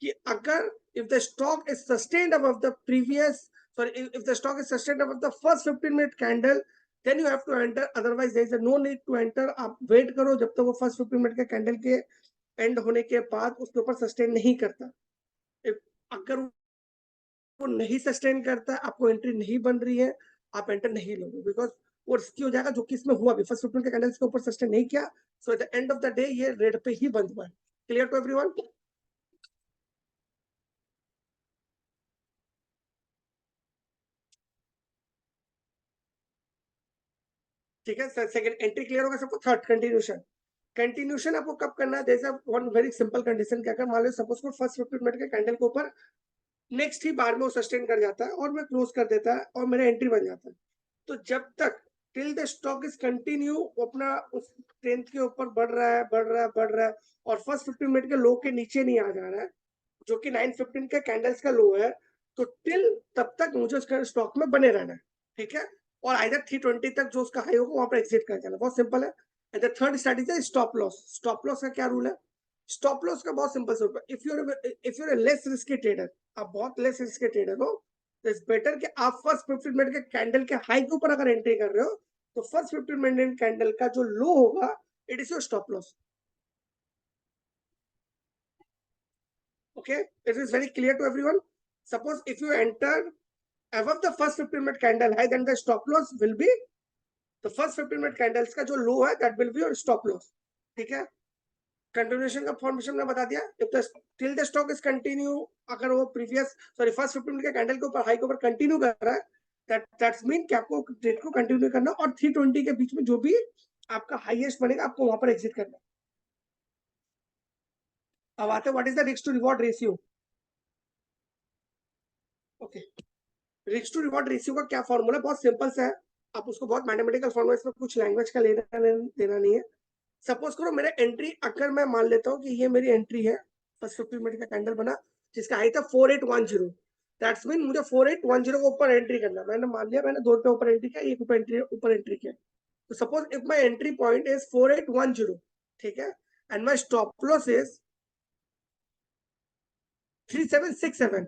कि अगर if the stock is sustained above the previous, sorry, if the stock is sustained above the first 15-minute candle, then you have to enter, otherwise there is no need to enter। आप wait करो जब तक वो first 15 minute के candle के and होने के बाद उसके ऊपर सस्टेन नहीं करता। अगर वो नहीं सस्टेन करता, आपको एंट्री नहीं बन रही है, आप एंटर नहीं लोगे, बिकॉज वो रिस्की हो जाएगा, जो कि इसमें हुआ भी। फर्स्ट 15 के कैंडल्स के ऊपर सस्टेन नहीं किया, so at the end of the day ये रेड पे ही बंद हुआ है। Clear to everyone? ठीक है सर, सेकंड एंट्री क्लियर होगा सबको। थर्ड कंटिन्यूशन, कंटिन्यूशन आपको कब करना है? जैसे वन वेरी सिंपल कंडीशन, क्या कर, मान लो सपोज को फर्स्ट 15 मिनट के कैंडल के ऊपर नेक्स्ट ही बार में वो सस्टेन कर जाता है और मैं क्लोज कर देता है और मेरा एंट्री बन जाता है, तो जब तक till the stock is continue अपना उस स्ट्रेंथ के ऊपर बढ़ रहा है, बढ़ रहा है, बढ़ रहा है, और फर्स्ट 15 मिनट के लो के नीचे नहीं आ जा रहा है, जो कि 915 के कैंडल्स का लो है, तो टिल तब तक मुझे उसका स्टॉक में बने रहना है। ठीक है, और आइदर 320 तक जो उसका हाई होगा वहां पर एग्जिट कर जाना, बहुत सिंपल है। एंड द थर्ड स्ट्रेटजी है स्टॉप लॉस। स्टॉप लॉस का क्या रूल है? स्टॉप लॉस का बहुत सिंपल सा, if you're less risky trader, आप बहुत लेस रिस्की ट्रेडर हो, तो इट्स बेटर कि आप फर्स्ट 15 मिनट के कैंडल के हाई के ऊपर अगर एंट्री कर रहे हो तो फर्स्ट 15 मिनट कैंडल का जो लो होगा it is your stop loss. Okay, it is very clear to everyone. Suppose if you enter above the first 15 minute candle high, then the stop loss will be the first 15 minute candles का जो low है that will be your stop loss. ठीक है, continuation का formation में बता दिया. if the till the stock is continue, अगर वो previous sorry first 15 minute के कैंडल के ऊपर हाई के ऊपर कंटिन्यू कर रहा है that's mean कि आपको ट्रेड को कंटिन्यू करना और 320 के बीच में जो भी आपका हाईएस्ट बनेगा आपको वहां पर एग्जिट करना. अब आते हैं what is the risk to reward ratio. Okay, risk to reward ratio का क्या फॉर्मूला, बहुत सिंपल सा है. आप उसको बहुत मैथमेटिकल फॉर्मूला, इसमें कुछ लैंग्वेज का लेना देना नहीं है. सपोज करो मेरा एंट्री, अगर मैं मान लेता हूँ कि ये मेरी एंट्री है, फर्स्ट 15 मिनट का कैंडल बना जिसका हाई था 4810, दैट्स मीन मुझे 4810 के ऊपर एंट्री करना. मैंने मान लिया मैंने 2 रुपए ऊपर एंट्री किया, 1 रुपए ऊपर एंट्री किया. तो suppose if my entry point is 4810, ठीक है, and my stop loss is 3767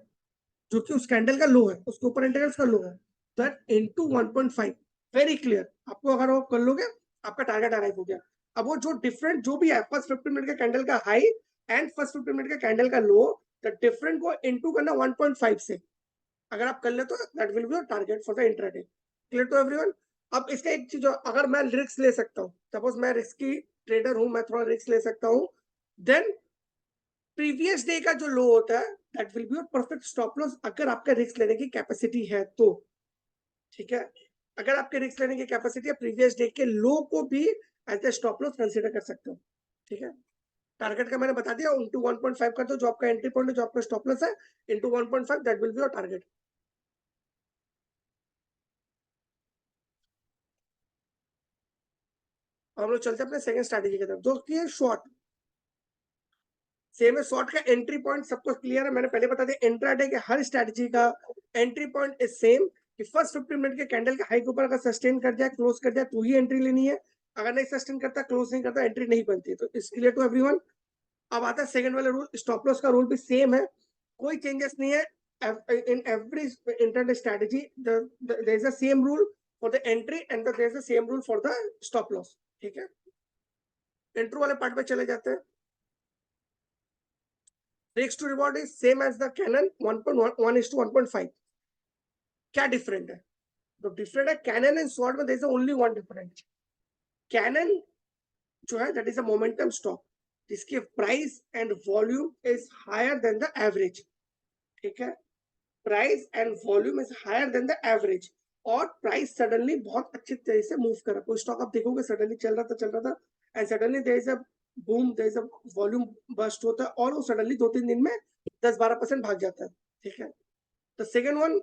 जो कि उस कैंडल का लो है, उसके ऊपर एंट्री उसका लो है, दैट इनटू 1.5. Very clear. आपको अगर वो कर लोगे आपका टारगेट अराइव हो गया. अब वो जो डिफरेंट जो भी है फर्स्ट 15 मिनट के कैंडल का हाई एंड फर्स्ट 15 मिनट के कैंडल का लो, द डिफरेंट को इनटू करना 1.5 से. अगर आप कर ले तो that will be your target for the intraday. Clear to everyone. अब इसका एक चीज, अगर मैं रिस्क ले सकता हूँ, सपोज मैं रिस्की ट्रेडर हूँ, मैं थोड़ा रिस्क ले सकता हूँ, देन प्रीवियस डे का जो लो होता है that will be your perfect stop loss, अगर आपका रिस्क लेने की कैपेसिटी है तो. ठीक है, अगर आपके रिस्क लेने की कैपेसिटी है, प्रीवियस डे के लो को भी as a stop loss consider कर सकते हो. ठीक है, टारगेट का मैंने बता दिया, इंटू 1.5 कर दो जो आपका एंट्री पॉइंट है, जो आपका स्टॉप लॉस है, into 1.5 that will be your target. हम लोग चलते हैं अपने सेकंड स्ट्रैटेजी की तरफ, जो कि है शॉर्ट. सेम है, शॉर्ट का एंट्री पॉइंट सबको क्लियर है, मैंने पहले बता दिया. इंट्राडे के हर स्ट्रैटेजी का एंट्री पॉइंट इज सेम, कि फर्स्ट 15 मिनट के कैंडल के हाई के ऊपर अगर सस्टेन कर जाए, क्लोज कर जाए, तो ही एंट्री लेनी है. अगर नहीं सस्टेन करता, क्लोज नहीं करता, एंट्री नहीं बनती. तो इट्स क्लियर टू एवरीवन. अब आता है सेकंड वाला रूल. स्टॉप लॉस का रूल भी सेम है, कोई चेंजेस नहीं है. in every intraday strategy there is a same rule for the entry and there is a same rule for the stop loss. ठीक है, इंट्रो वाले पार्ट पे चले जाते हैं. Risk to reward is same as the cannon 1:1:1.5. क्या different है? तो डिफरेंट है, कैनन एंड स्वॉर्ड में there is only one different. Cannon जो है that is a momentum stock जिसकी price and volume is higher than the average. ठीक है, price and volume is higher than the average, और price suddenly बहुत अच्छी तरह से मूव कर रहा है. कोई स्टॉक आप देखोगे सडनली चल रहा था and suddenly there is a boom, there is a volume bust होता है और वो सडनली 2-3 दिन में 10-12% भाग जाता है. ठीक है, तो सेकेंड वन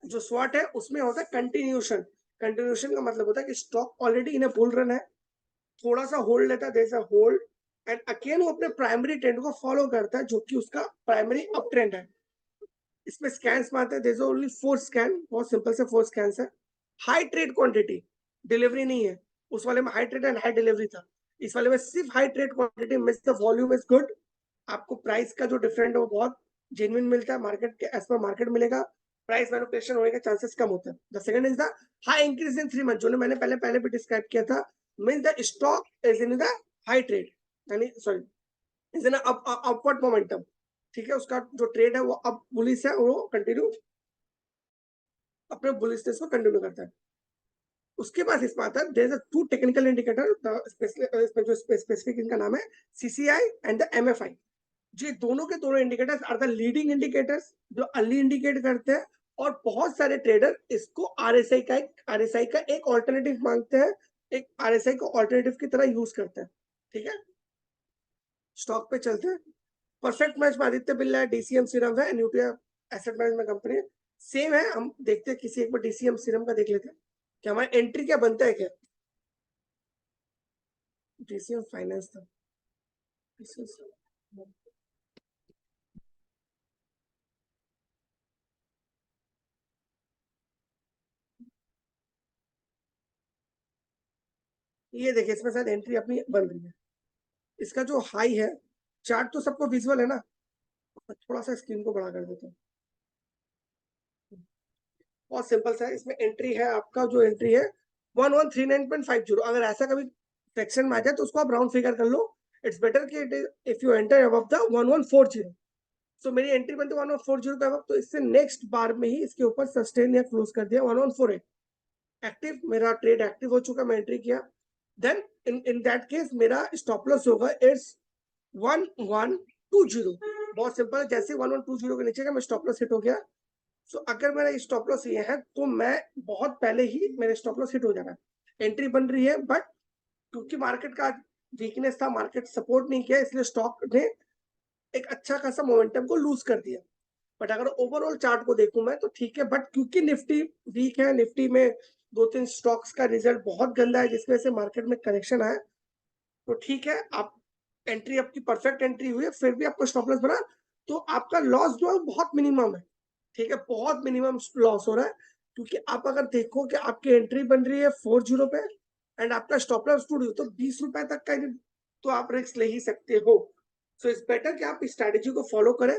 जो स्वॉट है उसमें होता है कंटिन्यूशन. कंटिन्यूशन का मतलब होता है कि stock already in bull run है, थोड़ा सा होल्ड लेता है, there is a hold, and again वो अपने प्राइमरी ट्रेंड को फॉलो करता है जो कि उसका प्राइमरी अप ट्रेंड है. इसमें स्कैन्स में आते हैं, देयर इज ओनली 4 स्कैन, बहुत सिंपल से 4 स्कैन्स है. हाई ट्रेड क्वांटिटी, डिलीवरी नहीं है. उस वाले में high trade and high delivery था, इस वाले में सिर्फ high trade quantity, means the volume is good. आपको प्राइस का जो डिफरेंट है वो बहुत जेन्युइन मिलता है, मार्केट के एज पर मार्केट मिलेगा. प्राइस मैनिपुलेशन होने के चांसेस कम होते हैं. The second is the high increase in 3 month, जो मैंने पहले भी डिस्क्राइब किया था. Means the stock is in the high trade, यानी sorry is in upward momentum. ठीक है, उसका जो ट्रेड है वो अब बुलिश है, वो कंटिन्यू अपने बुलिशनेस को कंटिन्यू करता है. उसके बाद इसमें आता है there is two technical indicator, इसमें जो स्पेसिफिक इनका नाम है सीसीआई एंड द एमएफआई. ये दोनों के दोनों indicators are the leading indicators जो अर्ली इंडिकेट करते हैं, और बहुत सारे ट्रेडर इसको आरएसआई का एक ऑल्टरनेटिव मांगते हैं, एक आरएसआई को ऑल्टरनेटिव की तरह यूज करते हैं. ठीक है, स्टॉक पे चलते हैं. परफेक्ट मैच में आदित्य बिरला है, डीसीएम सीरम है, न्यूट्रिया एसेट मैनेजमेंट कंपनी है. सेम है, हम देखते हैं किसी एक बार डीसीएम सीरम का देख लेते हैं कि हमारा एंट्री क्या बनता है. क्या डीसीएम फाइनेंस था, ये देखिए इसमें शायद एंट्री अपनी बन रही है. इसका जो हाई है, चार्ट तो सबको विजुअल है ना, थोड़ा सा स्क्रीन को बड़ा कर देता हूँ. बहुत सिंपल सा है। इसमें एंट्री है आपका, जो एंट्री है 1139.50। अगर ऐसा कभी सेक्शन में आ जाए तो उसको आप राउंड फिगर कर लो। इट्स बेटर कि it is if you enter above the 1140। सो मेरी एंट्री बनती है 1140 पे अबव, तो इससे नेक्स्ट बार में ही इसके ऊपर सस्टेन या क्लोज कर दिया 1148। एक्टिव, मेरा ट्रेड एक्टिव हो चुका, मैं एंट्री किया। देन इन दैट केस मेरा स्टॉप लॉस होगा इट्स 1120। बहुत सिंपल है, जैसे 1120 के नीचे का मैं स्टॉप लॉस हिट हो गया। सो अगर मेरा स्टॉप लॉस ये है तो मैं बहुत पहले ही मेरे स्टॉप लॉस हिट हो जाना है। एंट्री बन रही है, बट क्योंकि मार्केट का वीकनेस था, मार्केट सपोर्ट नहीं किया, इसलिए स्टॉक ने एक अच्छा खासा मोमेंटम को लूज कर दिया। बट अगर ओवरऑल चार्ट को देखूं मैं तो ठीक है, बट क्योंकि निफ्टी वीक है, निफ्टी में 2-3 स्टॉक्स का रिजल्ट बहुत गंदा है जिसकी वजह से मार्केट में करेक्शन आया, तो ठीक है, आप एंट्री आपकी परफेक्ट एंट्री हुई है, फिर भी आपको स्टॉप लॉस बना, तो आपका लॉस जो है बहुत मिनिमम है। ठीक है, बहुत मिनिमम लॉस हो रहा है, क्योंकि आप अगर देखो कि आपकी एंट्री बन रही है 40 पे एंड आपका स्टॉप लॉस टूट, तो 20 रुपए तक का तो आप रिस्क ले ही सकते हो। सो इट्स बेटर कि आप इस स्ट्रेटेजी को फॉलो करें।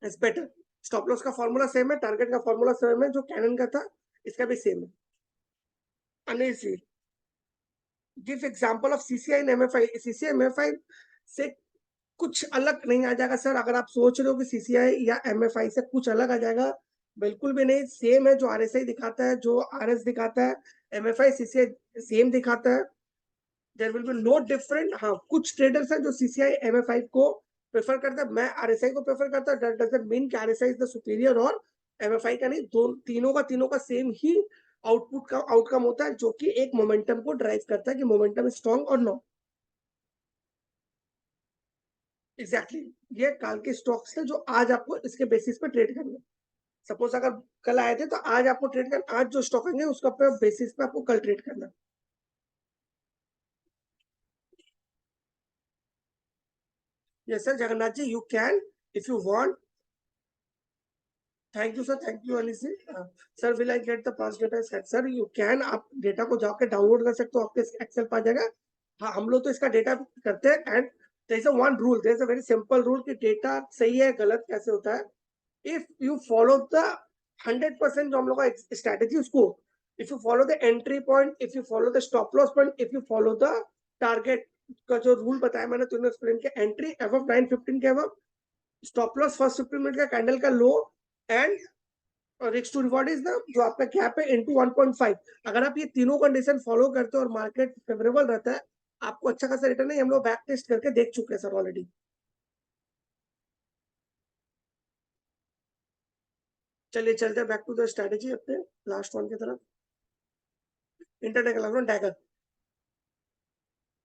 It's better. स्टॉप लॉस का फॉर्मूला सेम है, टारगेट का फॉर्मूला सेम है, जो कैनन का था इसका भी सेम है। Anil ji, give example of CCI and MFI. CCI MFI से कुछ अलग नहीं आ जाएगा सर। अगर आप सोच रहे हो कि सीसीआई या एमएफआई से कुछ अलग आ जाएगा, बिल्कुल भी नहीं। सेम है, जो आरएसआई दिखाता है, जो आरएस दिखाता है, एमएफआई सीसीआई सेम दिखाता है। There will be no different. हाँ, कुछ ट्रेडर्स हैं जो सीसीआई एमएफआई को प्रेफर करते हैं, मैं आरएसआई को प्रेफर करता हूं। दैट डजंट मीन कि आरएसआई इज द सुपीरियर और एमएफआई का नहीं। दो तीनों का सेम ही आउटपुट का आउटकम होता है, जो कि एक मोमेंटम को ड्राइव करता है कि मोमेंटम स्ट्रॉन्ग और नो। एग्जैक्टली ये काल के स्टॉक्स थे जो आज आपको इसके बेसिस पे ट्रेड करना है। सपोज अगर कल आए थे तो आज आपको ट्रेड करना, आज जो स्टॉक आएंगे उसका बेसिस पे आपको कल ट्रेड करना है। Yes sir Jagannath ji, you can if you want. Thank you sir, thank you Ali ji. Sir will I get the past data set? Sir you can, आप डेटा को जाकर डाउनलोड कर सकते हो, आपके एक्सेल पे आ जाएगा। हाँ, हम लोग तो इसका डेटा करते हैं। And there is a one rule, there is a very simple rule कि डेटा सही है गलत कैसे होता है। इफ यू फॉलो द 100% जो हम लोग का स्ट्रेटेजी, उसको if you follow the entry point, if you follow the stop loss point, if you follow the target का जो रूल बताया मैंने तुम्हें एक्सप्लेन किया, एंट्री अबव 915 के above, stop loss first 15 minute का कैंडल का low, and risk to reward is the जो आपका गैप है इनटू 1.5। अगर आप ये तीनों कंडीशन फॉलो करते हो और मार्केट फेवरेबल रहता है, आपको अच्छा खासा रिटर्न है। हम लोग बैक टेस्ट करके देख चुके हैं सर ऑलरेडी। चलिए चलते हैं बैक टू द स्ट्रेटेजी अपने लास्ट वन की तरफ। इंटरडे का डैगर।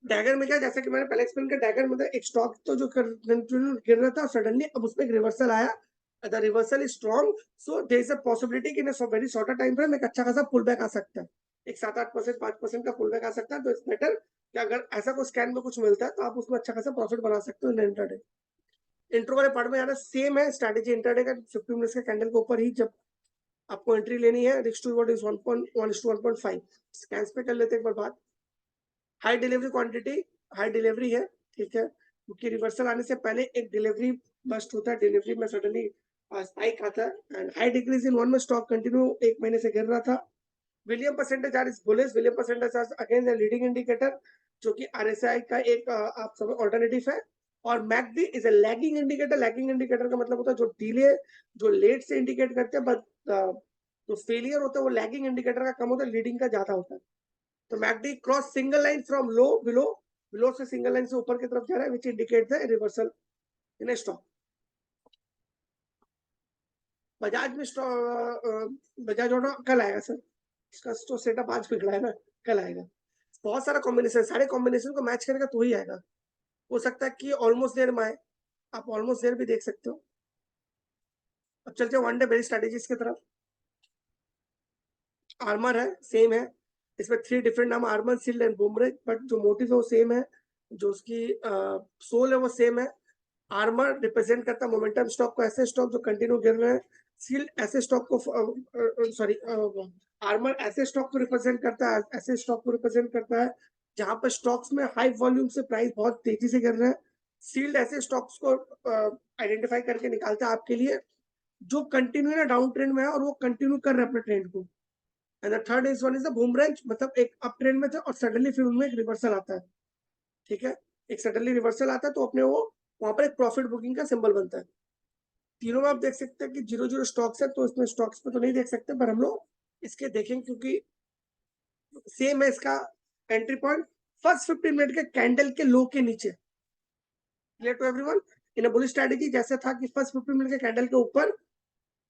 डैगर में क्या, जैसे कि मैंने पहले एक्सप्लेन किया, डैगर में एक स्टॉक तो जो गिर रहा था, सडनली अब उसमें एक रिवर्सल आया। The reversal is strong, so there is a possibility कि in a very shorter time frame एक अच्छा खासा पुल बैक आ सकता है। एक 7-8%, 5% का पुल बैक आ सकता है। तो इट्स बेटर कि अगर ऐसा कोई स्कैन में कुछ मिलता है तो आप उसमें अच्छा खासा प्रॉफिट बना सकते हो इन इंटरडे। इंट्रो वाले पार्ट में जाना सेम है स्ट्रेटेजी इंटरडे का। 15 मिनट्स के कैंडल के ऊपर ही जब आपको एंट्री लेनी है, risk to reward is 1.1:1.5। Scans पे कर लेते हैं एक बार बात। High delivery quantity, high delivery है, ठीक है, क्योंकि रिवर्सल आने से पहले एक डिलीवरी बस्ट होता है, डिलीवरी में सडनली स्पाइक आता है। And high decrease in one में स्टॉक कंटिन्यू 1 महीने से गिर रहा था। William percentage R is bullish, William percentage R again the leading indicator, जो कि आरएसआई का एक आप सब ऑल्टरनेटिव है। और McD is a lagging indicator. Lagging indicator का मतलब होता है जो डिले, जो लेट से इंडिकेट करते हैं, बट जो फेलियर होता है वो लैगिंग इंडिकेटर का कम होता है, लीडिंग का ज्यादा होता है। तो McD cross signal line from low below, below से सिंगल लाइन से ऊपर की तरफ जा रहा है, which indicate the reversal in stock. Bajaj में बजाज ऑटो कल आएगा सर, इसका तो सेटअप आज बिगड़ा है ना, कल आएगा। बहुत सारा कॉम्बिनेशन, सारे कॉम्बिनेशन को मैच करेगा तो ही आएगा। हो सकता है कि ऑलमोस्ट देर में आए, आप ऑलमोस्ट देर भी देख सकते हो। अब चलते हैं वन डे बेरी स्ट्रेटेजीज की तरफ। आर्मर है, सेम है। इसमें 3 डिफरेंट नाम, आर्मर, सील्ड एंड बूमरे, बट जो मोटिव है वो सेम है, जो उसकी सोल है वो सेम है। आर्मर रिप्रेजेंट करता है मोमेंटम स्टॉक को, ऐसे स्टॉक जो कंटिन्यू गिर रहे हैं। सील्ड ऐसे स्टॉक को, सॉरी, आर्मर ऐसे स्टॉक को रिप्रेजेंट करता है, ऐसे स्टॉक को रिप्रेजेंट करता है जहां पर स्टॉक्स में हाई वॉल्यूम से प्राइस बहुत तेजी से गिर रहे हैं। सील्ड ऐसे स्टॉक्स को आइडेंटिफाई करके निकालता है आपके लिए जो कंटिन्यू ना डाउन ट्रेंड में है और वो कंटिन्यू कर रहे हैं अपने ट्रेंड को। And the third is one is the boom range, मतलब एक अप ट्रेंड में थे और सडनली फिर उनमें एक रिवर्सल आता है, ठीक है, एक सडनली रिवर्सल आता है तो अपने वो वहां पर एक प्रॉफिट बुकिंग का सिंबल बनता है। तीनों में आप देख सकते हैं कि 0 0 स्टॉक्स है, तो इसमें स्टॉक्स पे तो नहीं देख सकते, पर हम लोग इसके देखेंगे क्योंकि सेम है इसका एंट्री पॉइंट फर्स्ट 15 मिनट के कैंडल के लो के नीचे। Clear to everyone? In a bullish strategy जैसे था कि फर्स्ट 15 मिनट के कैंडल के ऊपर,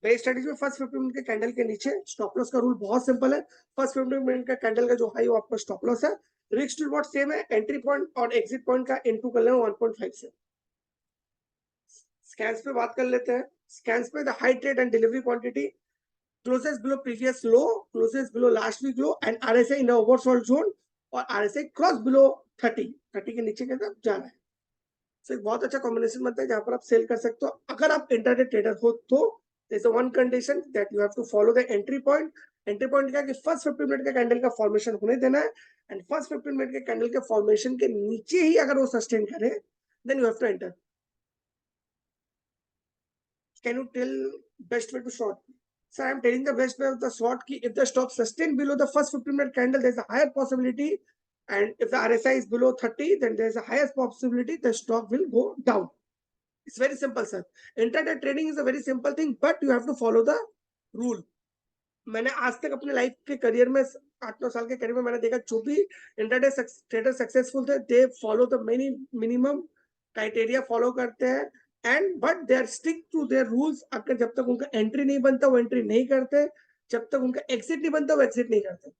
बेस स्ट्रेटजी में फर्स्ट 15 मिनट के कैंडल के नीचे स्टॉप लॉस का रूल बहुत सिंपल है। फर्स्ट 15 मिनट का कैंडल का जो हाई वो आपका स्टॉप लॉस है। रिस्क टू रिवॉर्ड सेम है, एंट्री पॉइंट और एग्जिट पॉइंट का इनटू कर लेना 1.5 से। स्कैन्स पे बात कर लेते हैं। स्कैन्स पे the high trade and delivery quantity closes below previous low, closes below last week low and RSI in oversold zone और आरएसआई क्रॉस बिलो 30 के नीचे की तरफ जा रहा है। तो एक बहुत अच्छा कॉम्बिनेशन बनता है जहां पर आप सेल कर सकते हो अगर आप इंटरडे ट्रेडर हो तो। there's a one condition that you have to follow the entry point. Entry point क्या कि फर्स्ट 15 मिनट के कैंडल का फॉर्मेशन होने देना है एंड फर्स्ट 15 मिनट के कैंडल के फॉर्मेशन के नीचे ही अगर वो सस्टेन करे then you have to enter. Can you tell best way to short? Sir, I'm telling the best way of the short key. If the stock sustain below the first 15 minute candle, there's a higher possibility. And if the RSI is below 30, then there's a highest possibility the stock will go down. It's very simple, sir. Intraday trading is a very simple thing, but you have to follow the rule. मैंने आज तक अपने life के career में 8-9 साल के career में मैंने देखा जो भी इंट्राडे ट्रेडर सक्सेसफुल थे, they follow the many minimum criteria follow करते हैं and but they are stick to their rules. अगर जब तक उनका एंट्री नहीं बनता वो एंट्री नहीं करते, जब तक उनका एग्जिट नहीं बनता वो एग्जिट नहीं करते।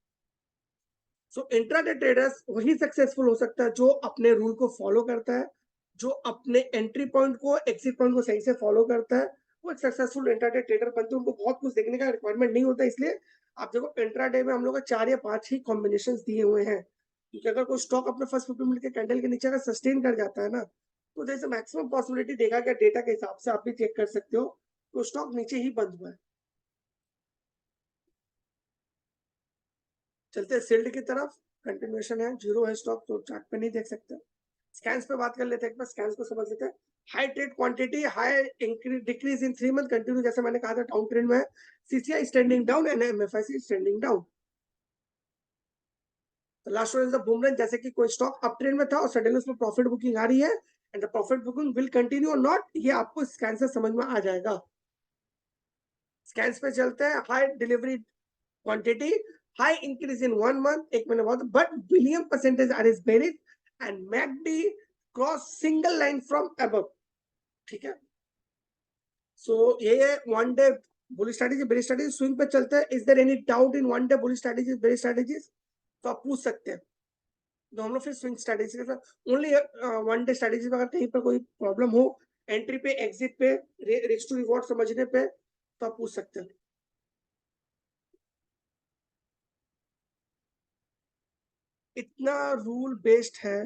सो इंट्राडे ट्रेडर्स वही सक्सेसफुल हो सकता है जो अपने रूल को फॉलो करता है, जो अपने एंट्री पॉइंट को एग्जिट पॉइंट को सही से फॉलो करता है, वो एक सक्सेसफुल इंट्राडे ट्रेडर बनते हैं। उनको बहुत कुछ देखने का रिक्वायरमेंट नहीं होता, इसलिए आप देखो इंट्राडे में हम लोग 4 या 5 ही कॉम्बिनेशन दिए हुए हैं, क्योंकि अगर कोई स्टॉक अपने फर्स्ट 15 मिनट के कैंडल के नीचे अगर सस्टेन कर जाता है ना, तो there is a maximum possibility, देखा गया डेटा के हिसाब से आप भी चेक कर सकते हो, तो स्टॉक नीचे ही बंद हुआ है। चलते हैं सिल्ड की तरफ, कंटिन्यूएशन है, जीरो है स्टॉक तो चार्ट पे नहीं देख सकते। स्कैन्स पे बात कर लेते हैं, एक बार स्कैन्स को समझ लेते हैं। High trade quantity, high increase decrease in 3 month continue, जैसे मैंने कहा था डाउन ट्रेंड में है। CCI standing down and MFIs standing down. Last one is the boom run, जैसे कि कोई स्टॉक अप ट्रेंड में था और सडनली उसमें प्रॉफिट बुकिंग आ रही है and the profit booking will continue और नॉट, ये आपको स्कैन से समझ में आ जाएगा। स्कैन्स पे चलते हैं। High delivery quantity, high increase in 1 month, एक महीने बाद, but William percentage R is bearish and MACD cross signal line from above, ठीक है। सो ये है one day bullish strategy. Bearish strategy swing पे चलते हैं। Is there any doubt in one day bullish strategy, bearish strategies? तो आप पूछ सकते हैं। तो हम लोग फिर स्विंग स्ट्रेटजी के साथ ओनली वन डे स्ट्रेटजी में अगर कहीं पर कोई प्रॉब्लम हो, एंट्री पे, एग्जिट पे, रिस्क टू रिवॉर्ड समझने पे, तो आप पूछ सकते हैं। इतना रूल बेस्ड है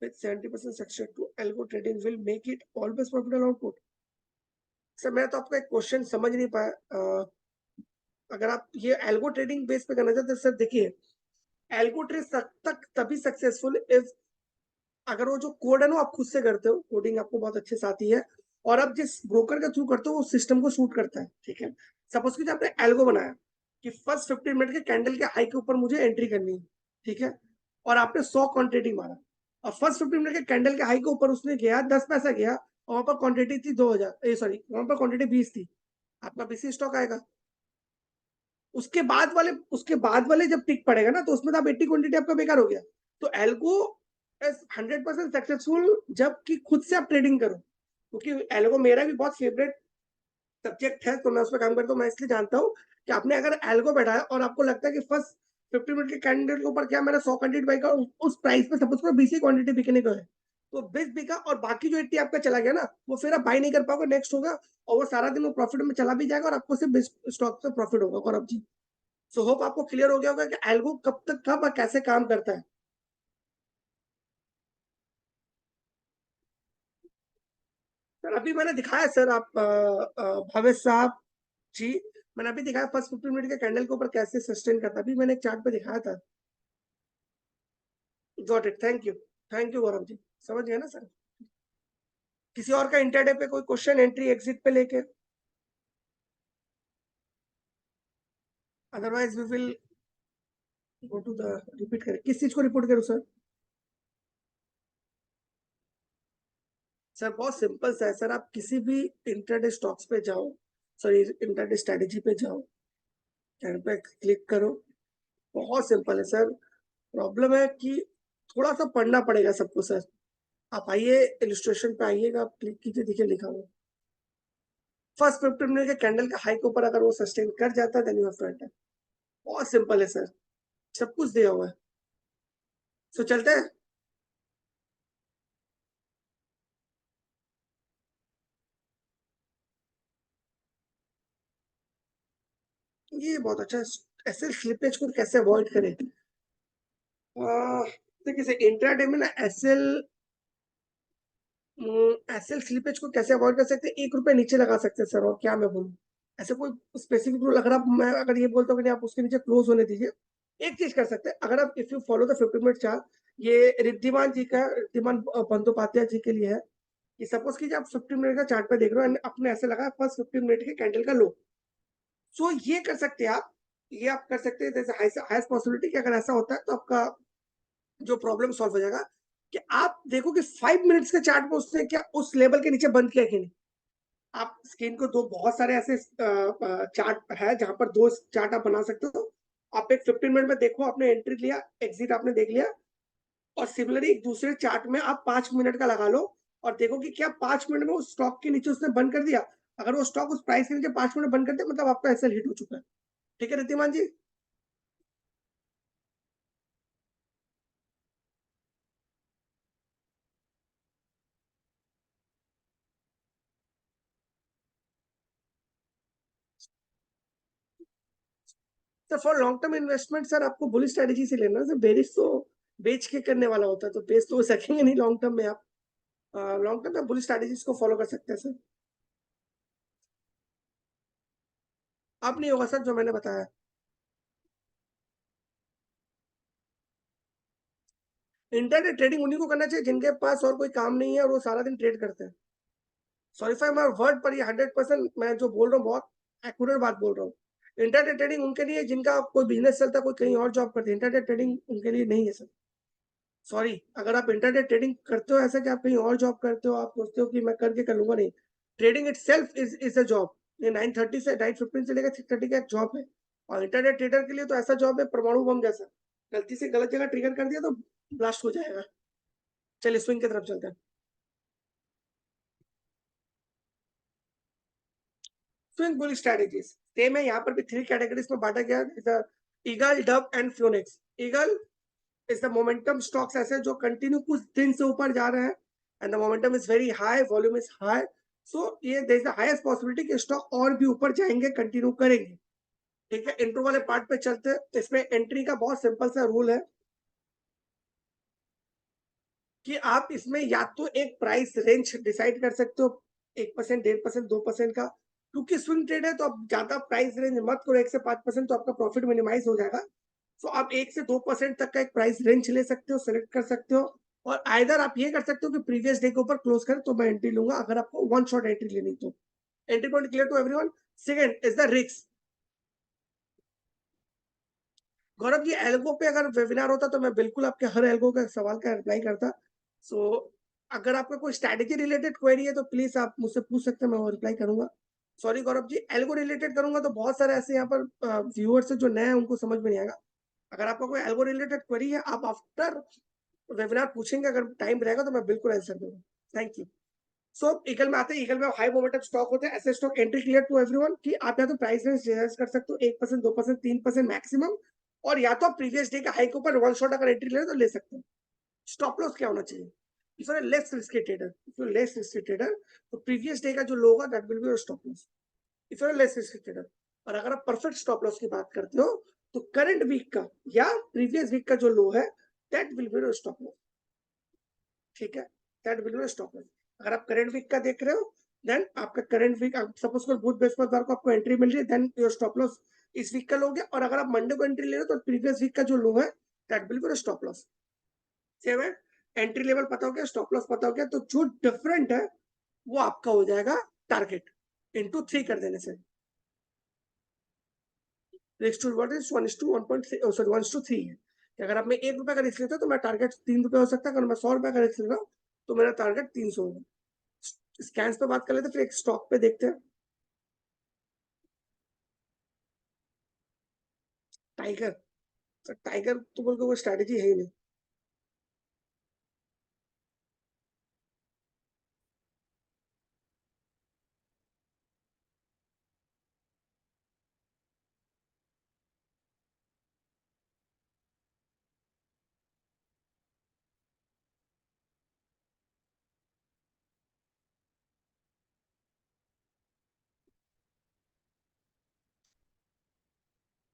with 70% success to algo trading will make it always profitable output. Sir मैं तो आपका एक क्वेश्चन समझ नहीं पाया। अगर आप ये एल्गो ट्रेडिंग बेस पे करना चाहते हैं, सर देखिए एल्गो ट्रेड तक तभी सक्सेसफुल इफ अगर वो जो कोड है ना आप खुद से करते हो, कोडिंग आपको बहुत अच्छे से आती है और आप जिस ब्रोकर के थ्रू करते हो वो सिस्टम को सूट करता है, ठीक है। सपोज कीजिए आपने एल्गो बनाया कि फर्स्ट 15 मिनट के कैंडल के हाई के ऊपर मुझे एंट्री करनी है, ठीक है, और आपने 100 क्वांटिटी मारा और फर्स्ट 15 मिनट के कैंडल के हाई के ऊपर उसने गया 10 पैसा गया और वहां पर क्वांटिटी थी 2000, सॉरी वहां पर क्वांटिटी 20 थी, आपका 20 स्टॉक आएगा। उसके बाद वाले जब टिक पड़ेगा ना तो उसमें तो आप 80 क्वांटिटी आपका बेकार हो गया। तो एल्गो इज 100% सक्सेसफुल जबकि खुद से आप ट्रेडिंग करो, क्योंकि एल्गो मेरा भी बहुत फेवरेट सब्जेक्ट है, तो मैं उस पर काम करता हूँ। मैं इसलिए जानता हूँ कि आपने अगर एल्गो बैठाया और आपको लगता है कि फर्स्ट 50 मिनट के कैंडिडेट के ऊपर क्या मैंने 100 क्वांटिटी बाई का उस प्राइस पे सपोज करो 20 क्वांटिटी बिकने को है, तो 20 बिका और बाकी जो 80 आपका चला गया ना वो फिर आप बाई नहीं कर पाओगे, नेक्स्ट होगा और वो सारा दिन वो प्रॉफिट में चला भी जाएगा और आपको सिर्फ स्टॉक से प्रॉफिट होगा। गौरव जी, सो होप आपको क्लियर हो गया होगा कि एल्गो कब तक कब और कैसे काम करता है। सर अभी मैंने दिखाया सर, आप भावेश साहब जी, मैंने अभी दिखाया फर्स्ट 15 मिनट के कैंडल के ऊपर कैसे सस्टेन करता है, अभी मैंने एक चार्ट पे दिखाया था। Got it, thank you Gaurav ji, समझ गए ना सर। किसी और का इंटरडे पे कोई क्वेश्चन एंट्री एग्जिट पे लेके? Otherwise we will go to the repeat करें। किस चीज को रिपोर्ट करूं सर? सर बहुत सिंपल सा है सर, आप किसी भी इंट्राडे स्टॉक्स पे जाओ, सॉरी इंट्राडे स्ट्रेटेजी पे जाओ, यहाँ पे क्लिक करो, बहुत सिंपल है सर। प्रॉब्लम है कि थोड़ा सा पढ़ना पड़ेगा सबको सर। आप आइए इलस्ट्रेशन पे आइएगा, आप क्लिक कीजिए, देखिए लिखा हुआ फर्स्ट 15 मिनट के कैंडल का हाई के ऊपर अगर वो सस्टेन कर जाता है then you have to enter. बहुत सिंपल है सर, सब कुछ दिया हुआ है। सो चलते हैं। ये बहुत अच्छा है। ऐसे स्लिपेज को कैसे अवॉइड करें? देखिए इंट्राडे में ना एसएल एसएल स्लिपेज को कैसे अवॉइड कर सकते हैं? 1 रुपए नीचे लगा सकते हैं सर, और क्या मैं बोलूं, ऐसे कोई स्पेसिफिक रूल अगर आप, मैं अगर ये बोलता हूँ कि नहीं, आप उसके नीचे क्लोज होने दीजिए। एक चीज कर सकते हैं, अगर आप if you follow the 50 minute chart, ये रिद्धिमान जी का, रिद्धिमान बंदोपाध्याय जी के लिए है, कि सपोज कीजिए आप 50 मिनट का चार्ट पे देख रहे हो and अपने ऐसे लगा फर्स्ट 15 मिनट के कैंडल का लो। सो ये कर सकते हैं आप, ये आप कर सकते हैं। हाईएस्ट पॉसिबिलिटी कि अगर ऐसा होता है तो आपका जो प्रॉब्लम सॉल्व हो जाएगा, कि आप देखो कि 5 मिनट्स के चार्ट में उसने क्या उस लेवल के नीचे बंद किया कि नहीं। आप स्क्रीन को दो बहुत सारे ऐसे चार्ट है जहां पर 2 चार्ट आप बना सकते हो। आप एक 15 मिनट में देखो, आपने एंट्री लिया, एग्जिट आपने देख लिया, और सिमिलरली एक दूसरे चार्ट में आप 5 मिनट का लगा लो और देखो कि क्या 5 मिनट में उस स्टॉक के नीचे उसने बंद कर दिया। अगर वो स्टॉक उस प्राइस के नीचे 5 मिनट बंद कर दिया, मतलब आपका एसएल हिट हो चुका है। ठीक है Riddhiman ji? Sir for long term investment sir आपको बुलिश स्ट्रेटेजी से लेना है सर। बेरिश तो बेच के करने वाला होता है, तो बेच तो सकेंगे नहीं लॉन्ग टर्म में आप। लॉन्ग टर्म में बुलिश स्ट्रेटेजीज को फॉलो कर सकते हैं सर। आप नहीं होगा सर जो मैंने बताया। इंटरडे ट्रेडिंग उन्हीं को करना चाहिए जिनके पास और कोई काम नहीं है और वो सारा दिन ट्रेड करते हैं। सॉरी फॉर माय वर्ड, पर ये 100% मैं जो बोल रहा हूँ बहुत एक्यूरेट बात बोल रहा हूँ। इंटरडे ट्रेडिंग उनके लिए जिनका कोई बिजनेस चलता है, कोई कहीं और जॉब करते हैं। इंटरडे ट्रेडिंग उनके लिए नहीं है सर। सॉरी, अगर आप इंटरडे ट्रेडिंग करते हो ऐसा कि आप कहीं और जॉब करते हो, आप सोचते हो कि मैं करके कर लूंगा, नहीं। Trading it self is a job. ये 9:30 से 9:15 से लेकर 6:30 का एक जॉब है। और इंटरनेट ट्रेडर के लिए तो ऐसा जॉब है परमाणु बम जैसा। गलती से गलत जगह ट्रिगर कर दिया तो ब्लास्ट हो जाएगा। चलिए स्विंग की तरफ चलते हैं। स्विंग बुलिश स्ट्रेटेजीज सेम है, यहाँ पर भी 3 कैटेगरीज में बांटा गया है। Eagle, dub and Phoenix. Eagle is the momentum stocks ऐसे जो कंटिन्यू कुछ दिन से ऊपर जा रहे हैं, and the momentum is very high, volume is high. So ये there is the highest possibility कि स्टॉक और भी ऊपर जाएंगे, कंटिन्यू करेंगे। ठीक है, इंट्रो वाले पार्ट पे चलते हैं। इसमें एंट्री का बहुत सिंपल सा रूल है कि आप इसमें या तो एक प्राइस रेंज डिसाइड कर सकते हो, 1%, 1.5%, 2% का। क्योंकि स्विंग ट्रेड है तो आप ज्यादा प्राइस रेंज मत करो, 1 से 5%, तो आपका प्रॉफिट मिनिमाइज हो जाएगा। सो आप 1 से 2% तक का एक प्राइस रेंज ले सकते हो, सेलेक्ट कर सकते हो। और आइदर आप ये कर सकते हो कि प्रीवियस डे के ऊपर क्लोज करें तो मैं एंट्री लूंगा, अगर आपको वन शॉट एंट्री लेनी तो। Entry point clear to everyone? Second is the risk. Gaurav ji, algo पे अगर वेबिनार होता तो मैं बिल्कुल आपके हर एल्गो का सवाल का रिप्लाई करता। सो अगर आपका कोई स्ट्रैटेजी रिलेटेड क्वेरी है तो प्लीज आप मुझसे पूछ सकते हैं, मैं वो रिप्लाई करूंगा। सॉरी गौरव जी, एल्गो रिलेटेड करूंगा तो बहुत सारे ऐसे यहाँ पर व्यूअर्स जो नए हैं उनको समझ में नहीं आएगा। अगर आपका कोई एल्गो रिलेटेड क्वेरी है, आप आफ्टर वेबिनार पूछेंगे, अगर टाइम रहेगा तो मैं बिल्कुल आंसर दूंगा। Thank you. सो ईगल में आते हैं। ईगल में हाई मोमेंटम स्टॉक होते हैं, ऐसे stock entry clear to everyone कि आप या तो प्राइस रेंज रियलाइज कर सकते हो 1%, 2%, 3% मैक्सिमम, और या तो आप प्रीवियस डे का हाई के ऊपर वन शॉट अगर एंट्री ले तो ले सकते हो। स्टॉप लॉस क्या होना चाहिए? If you are less risky trader, if you are less risky trader, तो प्रीवियस डे का जो लो होगा that will be your stop loss. If you are less risky trader, और अगर आप परफेक्ट स्टॉप लॉस की बात करते हो तो करंट वीक का या प्रीवियस वीक का जो लो है that will be your stop loss. ठीक है, that will be stop loss. अगर आप करंट वीक का देख रहे हो, देन आपका करंट वीक, सपोज कर बुध बृहस्पतिवार को आपको एंट्री मिल रही है, देन योर स्टॉप लॉस इस वीक का लोगे। और अगर आप मंडे को एंट्री ले रहे हो तो प्रीवियस वीक का जो लो है that will be stop loss. Same है, एंट्री लेवल पता हो गया, स्टॉप लॉस पता हो गया, तो जो डिफरेंट है वो आपका हो जाएगा टारगेट, इंटू 3 कर देने से। रेशियो व्हाट इज 1:1.3 सॉरी 1:3 है कि अगर आप मैं 1 रुपए का रिस्क लेता हूं तो मेरा टारगेट 3 रुपए हो सकता है, अगर मैं 100 रुपए का रिस्क ले रहा हूं तो मेरा टारगेट 300 होगा। स्कैन्स पे बात कर लेते हैं, फिर एक स्टॉक पे देखते हैं। टाइगर, तो टाइगर तो बोल के वो स्ट्रैटेजी है ही नहीं।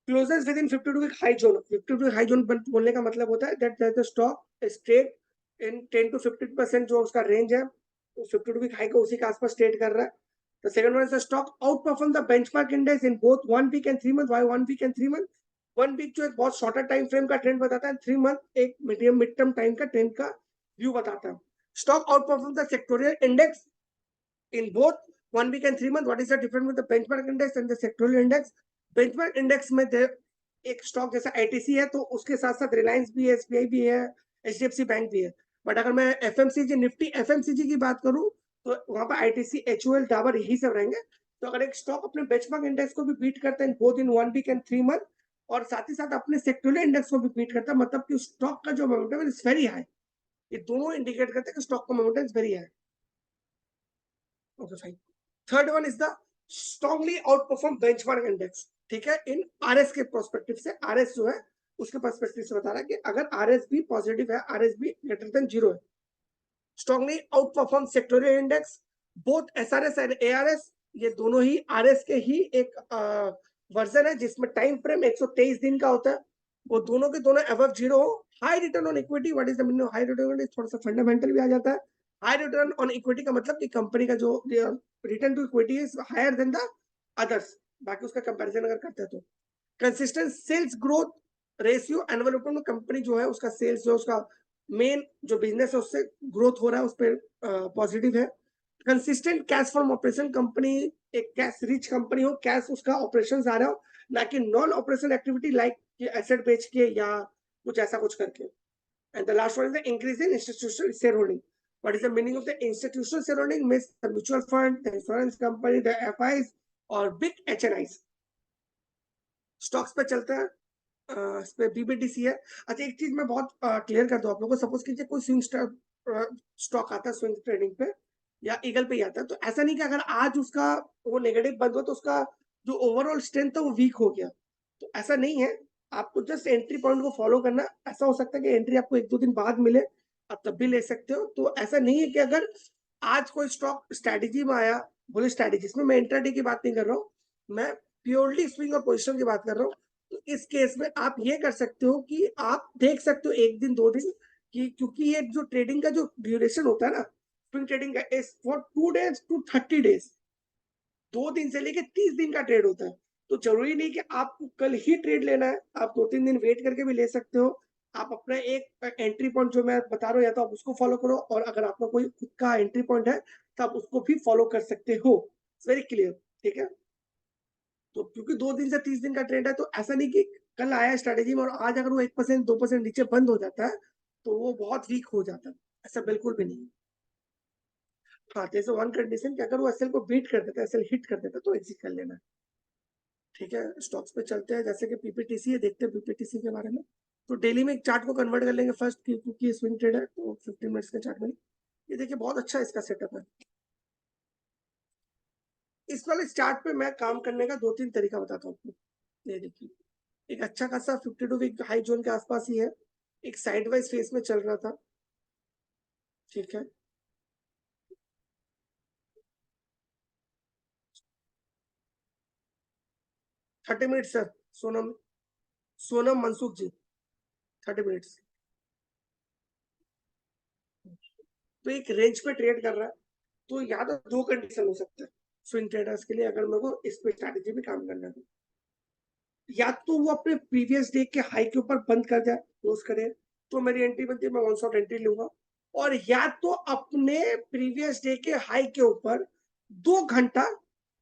Closes within 52 week high zone. 52 week high zone बोलने का मतलब होता है that the stock is trade in 10 to 15% जो उसका रेंज है, वो 52 वीक हाई को उसी के आसपास ट्रेड कर रहा है। The second one is the stock outperform the benchmark index in both 1 week and 3 month. Why 1 week and 3 month? 1 week जो एक बहुत शॉर्टर टाइम फ्रेम का ट्रेंड बताता है, 3 मंथ एक मीडियम मिड टर्म टाइम का ट्रेंड का व्यू बताता है। Stock outperform the sectoral index in both 1 week and 3 month. What is the difference with the benchmark index and the sectoral index? benchmark index में एक stock जैसा ITC है तो उसके साथ साथ रिलायंस भी है, एसबीआई भी है, एचडीएफसी बैंक भी है। बट अगर मैं एफएमसीजी निफ्टी एफएमसीजी की बात करूं तो वहां पर आईटीसी एचयूएल डाबर यही सब रहेंगे। तो अगर एक स्टॉक अपने बेंचमार्क इंडेक्स को भी बीट करता है both in 1 week and 3 month और साथ ही साथ अपने सेक्टोरल इंडेक्स को भी बीट करता है, मतलब कि स्टॉक का जो मोमेंटम इज वेरी हाई। ये दोनों इंडिकेट करते हैं कि स्टॉक का momentum is very high. Okay, fine. Third one is the strongly outperform benchmark index. ठीक है, इन आरएस के प्रोस्पेक्टिव से, आरएस जो है उसके पर्सपेक्टिव से बता रहा है कि अगर आरएस भी पॉजिटिव है, आरएस भी ग्रेटर देन 0 है। Strongly outperform sectoral index, both SRS and ARS, ये दोनों ही आरएस के ही एक वर्जन है जिसमें टाइम फ्रेम 123 दिन का होता है। वो दोनों के दोनों अबव 0 हो। High return on equity, what is the meaning of high return? थोड़ा सा फंडामेंटल भी आ जाता है। हाई रिटर्न ऑन इक्विटी का मतलब कि कंपनी का जो return to equity is higher than the others, बाकी उसका कंपैरिजन अगर करते हैं तो। Consistent sales growth ratio, annual report में कंपनी जो है उसका सेल्स जो उसका मेन जो बिजनेस है उससे ग्रोथ हो रहा है, उस पर पॉजिटिव है। Consistent cash from operation, company एक कैश रिच कंपनी हो, कैश उसका ऑपरेशन आ रहा हो, ना कि non operation activity like asset बेच के या कुछ ऐसा कुछ करके। And the last one is the increase in institutional share holding. What is the meaning of the institutional share holding? Means the mutual fund, the insurance company, the FIIs और big एचएनआईज। Stocks पे चलते हैं, इस पे बीबीटीसी है। अच्छा, एक चीज मैं बहुत क्लियर कर दूं आप लोगों को, सपोज कीजिए कोई स्विंग स्टॉक आता है स्विंग ट्रेडिंग पे या ईगल पे ही आता है, तो ऐसा नहीं कि अगर आज उसका वो नेगेटिव बंद हुआ तो उसका जो ओवरऑल स्ट्रेंथ है वो वीक हो गया, तो ऐसा नहीं है। आपको जस्ट एंट्री पॉइंट को फॉलो करना। ऐसा हो सकता है कि एंट्री आपको 1-2 दिन बाद मिले, आप तब भी ले सकते हो। तो ऐसा नहीं है कि अगर आज कोई स्टॉक स्ट्रैटेजी में आया, बोले स्ट्रैटेजी में मैं इंट्राडे की बात नहीं कर रहा हूँ, मैं प्योरली स्विंग और पोजिशन की बात कर रहा हूँ। तो इस केस में आप ये कर सकते हो कि आप देख सकते हो 1 दिन 2 दिन कि, क्योंकि ये जो ट्रेडिंग का जो ड्यूरेशन होता है ना स्विंग ट्रेडिंग का, is for 2 days to 30 days, 2 दिन से लेके 30 दिन का ट्रेड होता है। तो जरूरी नहीं कि आपको कल ही ट्रेड लेना है, आप 2-3 दिन वेट करके भी ले सकते हो। आप अपना एक एंट्री पॉइंट जो मैं बता रहा हूँ या तो आप उसको फॉलो करो, और अगर आपका कोई खुद का एंट्री पॉइंट है तो आप उसको भी फॉलो कर सकते हो। वेरी क्लियर, ठीक है। तो क्योंकि 2 दिन से 30 दिन का ट्रेंड है, तो ऐसा नहीं कि कल आया स्ट्रैटेजी में और आज अगर वो 1% 2% नीचे बंद हो जाता है तो वो बहुत वीक हो जाता है, ऐसा बिल्कुल भी नहीं। हाँ, जैसे वन कंडीशन कि अगर वो एसएल को बीट कर देता है, एसएल हिट कर देता है तो एग्जिट कर लेना। ठीक है, स्टॉक्स पे चलते हैं, जैसे कि पीपीटीसी है, देखते हैं पीपीटीसी के बारे में। तो डेली में एक चार्ट को कन्वर्ट कर लेंगे फर्स्ट, क्योंकि स्विंग ट्रेड है तो 15 मिनट्स के चार्ट में। ये देखिए बहुत अच्छा इसका सेटअप है। इस वाले चार्ट पे मैं काम करने का 2-3 तरीका बताता हूँ आपको। ये देखिए एक अच्छा खासा 52 वीक हाई जोन के आसपास ही है, एक साइडवाइज फेस में चल रहा था। ठीक है, thirty minute sir, Sonam Sonam Mansukh ji, 30 minutes. तो एक रेंज पे ट्रेड कर रहा है, तो या तो 2 कंडीशन हो सकते हैं स्विंग ट्रेडर्स के लिए, अगर मेरे को इस पे स्ट्रैटेजी में काम करना है तो। या तो वो अपने प्रीवियस डे के हाई के ऊपर बंद कर जाए, क्लोज करे, तो मेरी एंट्री बनती है, मैं 1 शॉट एंट्री लूंगा। और या तो अपने प्रीवियस डे के हाई के ऊपर 2 घंटा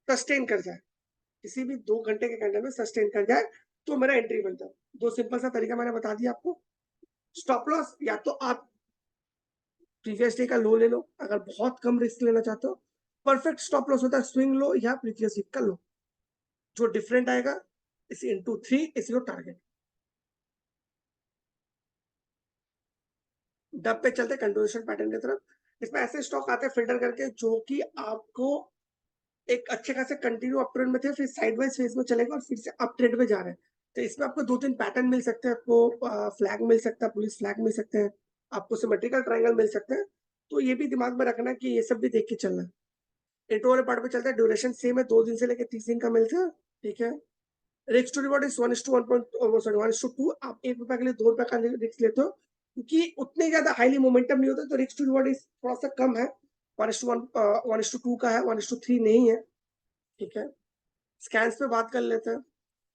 सस्टेन कर जाए, किसी भी 2 घंटे के कैंडल में सस्टेन कर जाए, तो मेरा एंट्री बनता है। दो सिंपल सा तरीका मैंने बता दिया आपको। स्टॉप लॉस या तो आप प्रीवियस डे का लो ले लो अगर बहुत कम रिस्क लेना चाहते हो। परफेक्ट स्टॉप लॉस होता है स्विंग लो या प्रीवियस वीक का लो, जो डिफरेंट आएगा इस इंटू 3 इस लो टारगेट। डब पे चलते कंटिन्यूएशन पैटर्न की तरफ। इसमें ऐसे स्टॉक आते हैं फिल्टर करके जो कि आपको एक अच्छे खासे कंटिन्यू अप ट्रेंड में थे, फिर साइडवाइज फेज में चलेगा और फिर से अप ट्रेंड में जा रहे हैं। तो इसमें आपको 2-3 पैटर्न मिल सकते हैं, आपको फ्लैग मिल सकता है, पुलिस फ्लैग मिल सकते हैं, आपको सिमेट्रिकल ट्रायंगल मिल सकते हैं। तो ये भी दिमाग में रखना है कि ये सब भी देख के चलना है। इंट्रो वाले पार्ट पे चलता है, ड्यूरेशन सेम है, 2 दिन से लेकर 30 दिन का मिलता है, ठीक है। Risk to reward is 1:2। आप ₹1 के लिए ₹2 का रिस्क लेते हो क्योंकि उतने ज्यादा हाईली मोमेंटम नहीं होता, तो रिस्क टू रिवॉर्ड इज थोड़ा सा कम है। 1:1 1:2 का है, 1:3 नहीं है, ठीक है। स्कैन्स पे बात कर लेते हैं।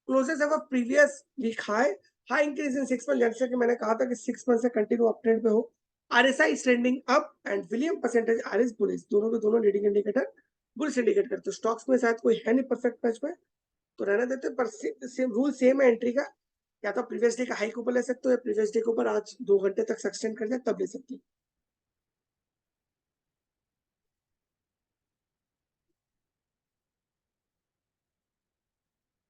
क्लोजेस है वो previous week high increase in 6 month, जैसे कि मैंने कहा था कि 6 मंथ से कंटिन्यू अप ट्रेंड पे हो। RSI is trending up and William percentage RS bullish, दोनों के दोनों लीडिंग इंडिकेटर बुलिश इंडिकेट करते हैं। स्टॉक्स में शायद कोई है नहीं परफेक्ट पैच पे, तो रहने देते हैं, पर रूल सेम है एंट्री का। या तो प्रीवियस डे का हाई के ऊपर ले सकते हो या प्रीवियस डे के ऊपर आज 2 घंटे तक सस्टेन कर जाए तब ले सकते हो।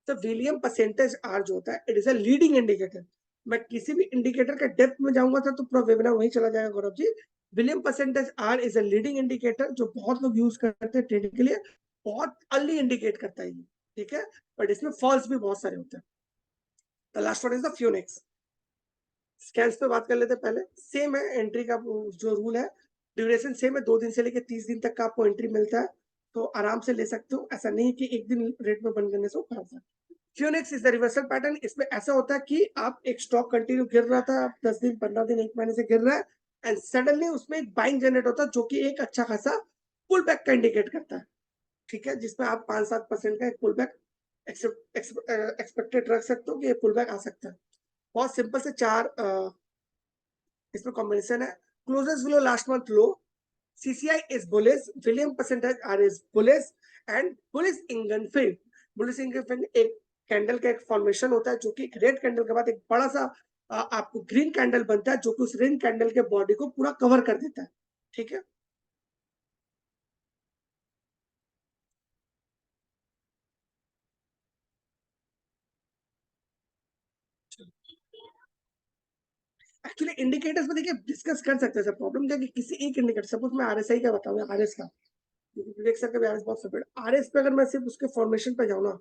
तो विलियम परसेंटेज आर जो होता है it is a leading indicator. मैं किसी भी इंडिकेटर के डेप्थ में जाऊंगा था तो पूरा वेबिनार वहीं चला जाएगा Gaurav ji. William percentage R is a leading indicator जो बहुत लोग यूज करते हैं ट्रेडिंग के लिए, बहुत अर्ली इंडिकेट करता है ये, ठीक है। बट इसमें फॉल्स भी बहुत सारे होते हैं। The last one is the Phoenix. Scans पे बात कर लेते हैं पहले। सेम है एंट्री का जो रूल है, ड्यूरेशन सेम है, 2 दिन से लेकर 30 दिन तक का आपको एंट्री मिलता है, तो आराम से ले सकते हो। ऐसा नहीं कि एक दिन रेट में बंद करने से वो खराब है। Phoenix is the reversal pattern. इसमें ऐसा होता है कि आप एक स्टॉक कंटिन्यू गिर रहा था, 10 दिन 15 दिन 1 महीने से गिर रहा है, एंड सडनली उसमें एक बाइंग जनरेट होता है जो कि एक अच्छा खासा पुल बैक का इंडिकेट करता है, ठीक है, जिसमें आप 5-7% का एक पुल बैक एक्सपेक्टेड रख सकते हो कि ये पुल बैक आ सकता है। बहुत सिंपल से 4 इसमें कॉम्बिनेशन है। Closest below last month low, CCI is bullish, William percentage R is bullish and bullish engulfing। bullish engulfing एक कैंडल का एक फॉर्मेशन होता है जो कि एक रेड कैंडल के बाद एक बड़ा सा आपको ग्रीन कैंडल बनता है जो कि उस रेड कैंडल के बॉडी को पूरा कवर कर देता है, ठीक है। एक्चुअली इंडिकेटर्स में देखिए डिस्कस कर सकते हैं सर। प्रॉब्लम क्या है कि किसी एक इंडिकेटर, सपोज मैं RSI का बताऊंगा, RS का, विवेक सर का भी RS बहुत फेवरेट। RS पे अगर मैं सिर्फ उसके फॉर्मेशन पे जाऊँ ना,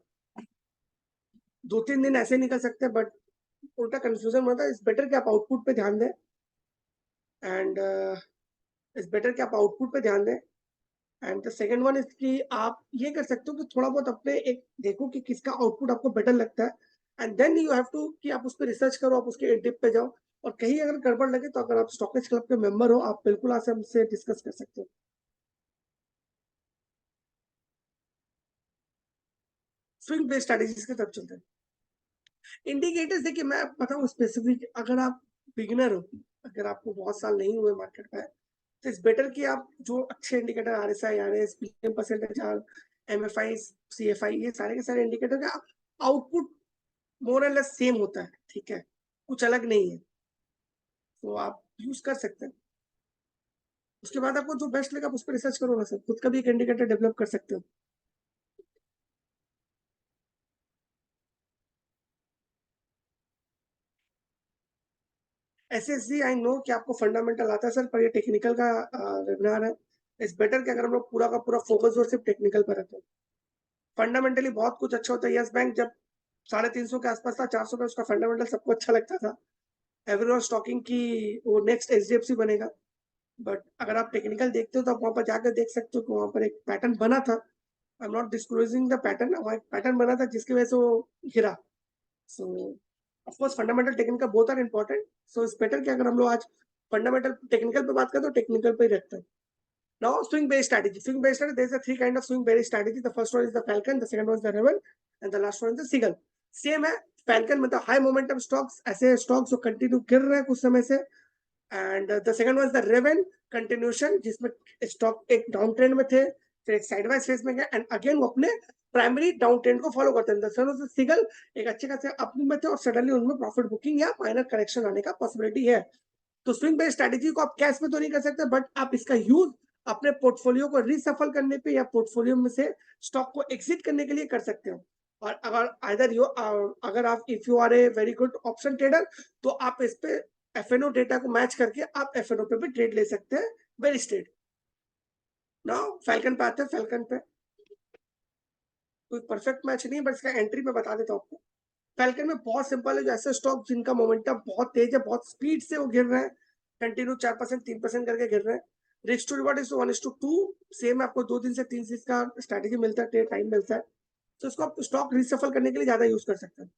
2-3 दिन ऐसे निकल सकते हैं, बट उल्टा कंफ्यूजन होता है। इट्स बेटर कि आप आउटपुट पे ध्यान दें, एंड इट्स बेटर कि आप आउटपुट पे ध्यान दें। And the second one is कि आप ये कर सकते हो कि थोड़ा बहुत अपने एक देखो कि किसका आउटपुट आपको बेटर लगता है, and then you have to कि आप उस पर रिसर्च करो, आप उसके डिप पे जाओ, और कहीं अगर गड़बड़ लगे तो अगर आप स्टॉकेज क्लब के मेंबर हो आप बिल्कुल आसे हमसे डिस्कस कर सकते हो। स्विंग बेस्ड स्ट्रेटेजीज की तरफ चलते हैं। इंडिकेटर्स देखिए मैं बताऊं स्पेसिफिक, अगर आप बिगिनर हो, अगर आपको बहुत साल नहीं हुए मार्केट में, तो इट्स बेटर कि आप जो अच्छे indicator RSI RS PM percentage R MFI CFI ये सारे के सारे इंडिकेटर का output more and less same होता है, ठीक है, कुछ अलग नहीं है, तो आप यूज कर सकते हैं। उसके बाद आपको जो बेस्ट लगा उस पर रिसर्च करो ना सर, खुद का भी एक इंडिकेटर डेवलप कर सकते हो। SSG आई नो कि आपको फंडामेंटल आता है सर, पर ये टेक्निकल का वेबिनार है। इट्स बेटर कि अगर हम लोग पूरा का पूरा फोकस और सिर्फ टेक्निकल पर रहते हैं। फंडामेंटली बहुत कुछ अच्छा होता है। यस बैंक जब 350 के आसपास था, 400 का उसका फंडामेंटल सबको अच्छा लगता था, एवरीवन टॉकिंग की वो नेक्स्ट HDFC बनेगा। बट अगर आप टेक्निकल देखते हो तो आप वहां पर जाकर देख सकते हो कि वहां पर एक पैटर्न बना था। I am not disclosing the pattern, वहां एक पैटर्न बना था जिसकी वजह से वो गिरा। So of course fundamental technical both are important, so it's better कि अगर हम लोग आज फंडामेंटल टेक्निकल पे बात करें तो टेक्निकल पे ही रखते हैं। Now swing based strategy. Swing based strategy, there's a 3 kind of swing based strategy. The first one is the Falcon, the second one is the Raven, and the last one is the Seagull. Same है, Falcon मतलब high momentum stocks, ऐसे stocks जो continue गिर रहे हैं कुछ समय से, and the second one is the Raven continuation जिसमें stock एक डाउन ट्रेंड में थे, फिर एक साइडवाइज फेज में गए, एंड अगेन वो अपने प्राइमरी डाउन ट्रेंड को फॉलो करते हैं। सिगल एक अच्छे खासे अपनी में थे और सडनली उनमें प्रॉफिट बुकिंग या माइनर करेक्शन आने का पॉसिबिलिटी है। तो स्विंग बेस्ड स्ट्रेटेजी को आप कैश में तो नहीं कर सकते, बट आप इसका यूज अपने पोर्टफोलियो को रीसफल करने पे या पोर्टफोलियो में से स्टॉक को एग्जिट करने के लिए कर सकते हो। और अगर आप if you are a very good option trader तो आप इस पे एफएनओ डेटा को मैच करके आप एफएनओ पे भी ट्रेड ले सकते हैं वेरी स्ट्रेट। नाउ फैल्कन पे आते हैं। फैल्कन पे कोई परफेक्ट मैच नहीं है, बट इसका एंट्री में बता देता हूँ आपको। फैल्कन में बहुत सिंपल है, जो ऐसे स्टॉक जिनका मोमेंटम बहुत तेज है, बहुत स्पीड से वो गिर रहे हैं, कंटिन्यू 4% 3% करके गिर रहे हैं। Risk to reward is 1:2 same, आपको 2 दिन से 3 दिन का स्ट्रेटेजी मिलता है, टाइम मिलता है, तो इसको आप स्टॉक रिसफल करने के लिए ज्यादा यूज कर सकते हैं।